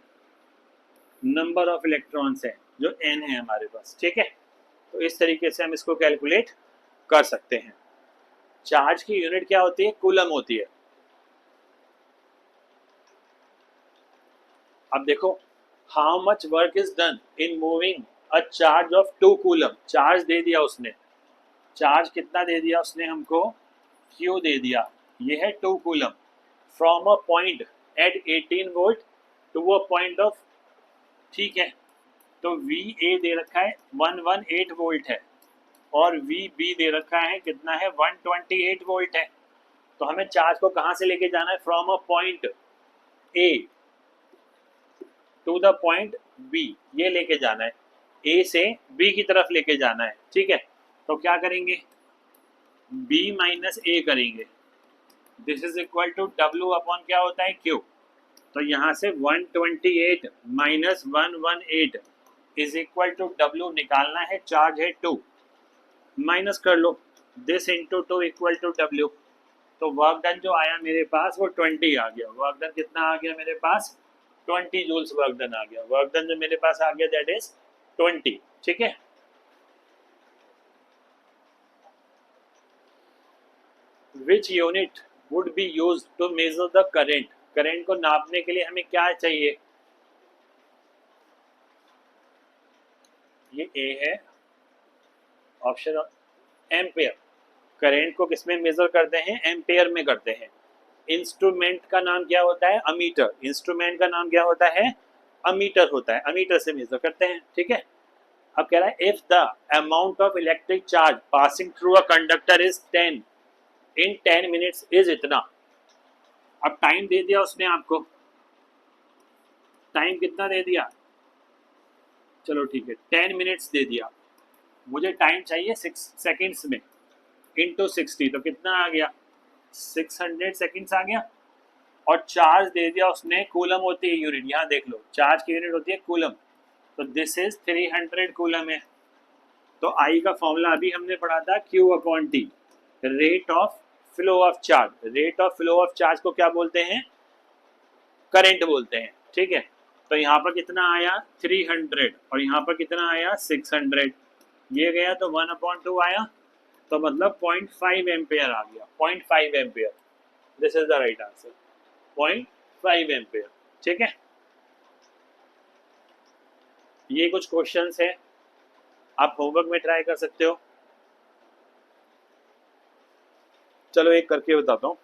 नंबर ऑफ इलेक्ट्रॉन्स है जो n है हमारे पास। ठीक है, तो इस तरीके से हम इसको कैलकुलेट कर सकते हैं। चार्ज की यूनिट क्या होती है, कूलम होती है। अब देखो, how much work is done in moving a charge of 2 coulomb. Charge दे दिया उसने, चार्ज कितना दे दिया उसने हमको, Q दे दिया, ये है 2 coulomb, from a point at 18 volt to a point of, ठीक है। तो VA दे रखा है 118 वोल्ट है, और VB दे रखा है कितना है, 128 वोल्ट है। तो हमें चार्ज को कहाँ से लेके जाना है, from a point A to the point B, ये लेके जाना है, A से B की तरफ लेके जाना है। ठीक है, तो क्या करेंगे, B माइनस A करेंगे, this is equal to W upon क्या होता है, Q। तो यहाँ से 128 minus 118 is equal to W निकालना है, चार्ज है 2, माइनस कर लो, this into 2 equal to W। तो वर्क डन जो आया मेरे पास वो 20 आ गया। वर्क डन कितना आ गया मेरे पास, 20 जूल्स वर्क डन आ गया। वर्क डन जो मेरे पास आ गया दैट इज 20। ठीक है, which unit would be used to measure the current. Current को नापने के लिए हमें क्या चाहिए, ये A है, ऑप्शन एम्पेयर। करंट को किस में मेजर करते हैं? एम्पेयर में करते हैं। इंस्ट्रूमेंट का नाम क्या होता है? अमीटर। इंस्ट्रूमेंट का नाम क्या होता है? अमीटर होता है, अमीटर से मेजर करते हैं। ठीक है। अब कह रहा है if the amount of electric charge passing through a conductor is 10 in 10 minutes is इतना। अब टाइम दे दिया उसने आपको, टाइम कितना दे दिया? चलो ठीक है 10 मिनट्स दे दिया, मुझे टाइम चाहिए 6 सेकेंड्स में, इंटू 60 तो कितना आ गया? 600 सेकेंड्स आ गया। और चार्ज दे दिया उसने, कूलम होती है यूनिट, यहाँ देख लो चार्ज की यूनिट होती है कूलम, तो दिस इज 300 कूलम है। तो आई का फॉर्मूला अभी हमने पढ़ा था Q upon T, rate of flow of charge. Rate of flow of charge को क्या बोलते हैं? करंट बोलते हैं। ठीक है। तो यहाँ पर कितना आया? 300 और यहाँ पर कितना आया? 600। ये गया तो 1/2 आया, तो मतलब 0.5 एम्पेयर आ गया। 0.5 ampere, this is the right answer, 0.5 ampere. ठीक है। ये कुछ क्वेश्चंस है, आप होमवर्क में ट्राई कर सकते हो। चलो एक करके बताता हूँ।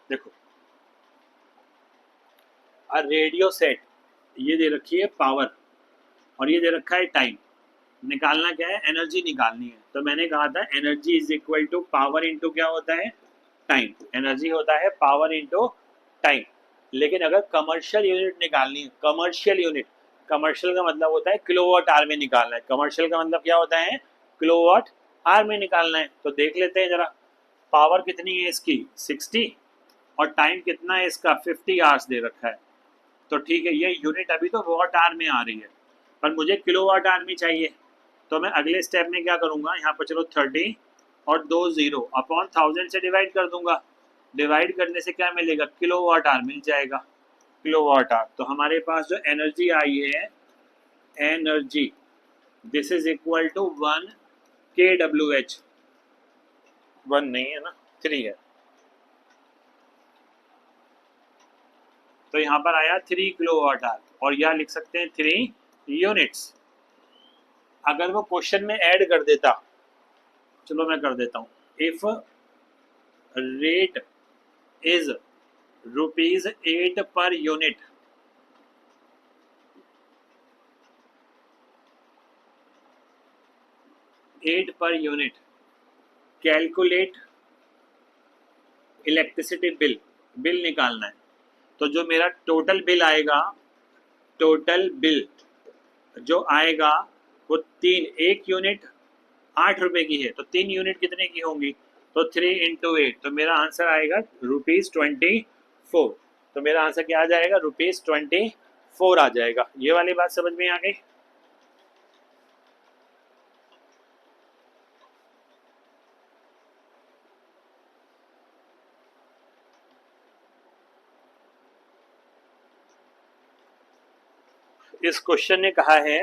देखो रेडियो सेट, ये दे रखी है पावर और ये दे रखा है टाइम। निकालना क्या है? एनर्जी निकालनी है। तो मैंने कहा था energy is equal to power into क्या होता है? टाइम। एनर्जी होता है पावर इंटू टाइम। लेकिन अगर कमर्शियल यूनिट निकालनी है, कमर्शियल यूनिट, कमर्शियल का मतलब होता है किलोवाट आवर में निकालना है। कमर्शियल का मतलब क्या होता है? किलोवाट आवर में निकालना है। तो देख लेते हैं जरा, पावर कितनी है इसकी? 60 और टाइम कितना है इसका? 50 आवर्स दे रखा है। तो ठीक है, ये यूनिट अभी तो वॉट आवर में आ रही है, पर मुझे किलोवाट आवर में चाहिए। तो मैं अगले स्टेप में क्या करूँगा? यहाँ पर चलो 30 और 2 जीरो अपॉन 1000 से डिवाइड कर दूंगा। डिवाइड करने से क्या मिलेगा? किलोवाट आवर मिल जाएगा। Kilowatt hour. तो हमारे पास जो एनर्जी आई है, energy, this is equal to 1 kWh। 1 नहीं है ना, 3 है। तो यहाँ पर आया 3 किलोवाट आवर और यह लिख सकते हैं 3 यूनिट्स। अगर वो क्वेश्चन में ऐड कर देता, चलो मैं कर देता हूँ, if rate is ₹8 per unit, calculate electricity bill. Bill निकालना है। तो जो मेरा टोटल बिल आएगा, टोटल बिल जो आएगा वो एक यूनिट 8 रुपए की है, तो 3 यूनिट कितने की होंगी? तो 3 इंटू 8, तो मेरा आंसर आएगा ₹24। तो मेरा आंसर क्या आ जाएगा? ₹24 आ जाएगा। ये वाली बात समझ में आ गई? इस क्वेश्चन ने कहा है,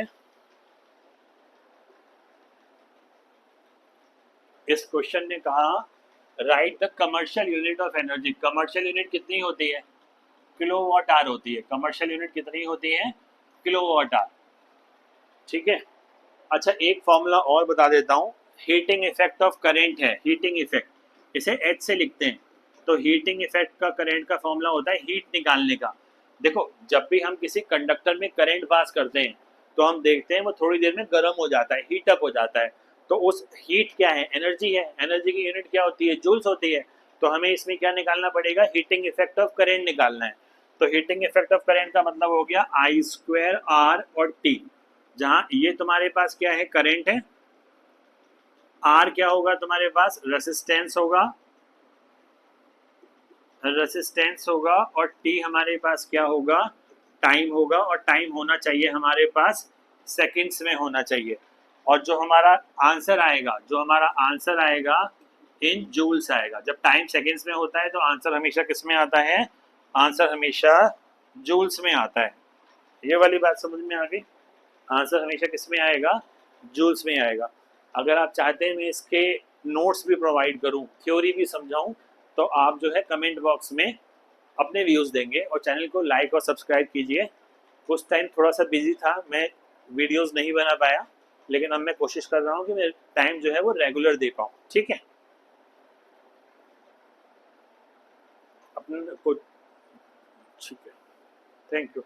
इस क्वेश्चन ने कहा right the commercial unit of energy. Commercial unit कितनी होती है? किलोवाट आवर होती है। कमर्शियल यूनिट कितनी होती है? Kilowatt hour. ठीक है। अच्छा एक फॉर्मूला और बता देता हूँ, हीटिंग इफेक्ट ऑफ करेंट है। हीटिंग इफेक्ट, इसे एच से लिखते हैं। तो हीटिंग इफेक्ट का करंट का फॉर्मूला होता है हीट निकालने का। देखो जब भी हम किसी कंडक्टर में करंट पास करते हैं तो हम देखते हैं वो थोड़ी देर में गर्म हो जाता है, हीट अप हो जाता है। तो उस हीट क्या है? एनर्जी है। एनर्जी की यूनिट क्या होती है? जूल्स होती है। तो हमें इसमें क्या निकालना पड़ेगा? हीटिंग इफेक्ट ऑफ करंट निकालना है। तो हीटिंग इफेक्ट ऑफ करंट का मतलब हो गया I²R और T। जहां ये तुम्हारे पास क्या है? करंट है। R क्या होगा तुम्हारे पास? रेसिस्टेंस होगा, रेसिस्टेंस होगा। और T हमारे पास क्या होगा? टाइम होगा और टाइम होना चाहिए हमारे पास सेकंड्स में होना चाहिए। और जो हमारा आंसर आएगा इन जूल्स आएगा। जब टाइम सेकंड्स में होता है तो आंसर हमेशा किस में आता है? आंसर हमेशा जूल्स में आता है। ये वाली बात समझ में आ गई? आंसर हमेशा किस में आएगा? जूल्स में आएगा। अगर आप चाहते हैं मैं इसके नोट्स भी प्रोवाइड करूं, थ्योरी भी समझाऊं, तो आप जो है कमेंट बॉक्स में अपने व्यूज़ देंगे और चैनल को लाइक और सब्सक्राइब कीजिए। उस टाइम थोड़ा सा बिजी था, मैं वीडियोस नहीं बना पाया, लेकिन अब मैं कोशिश कर रहा हूँ कि मैं टाइम जो है वो रेगुलर दे पाऊँ। ठीक है, अपने को ठीक है, थैंक यू।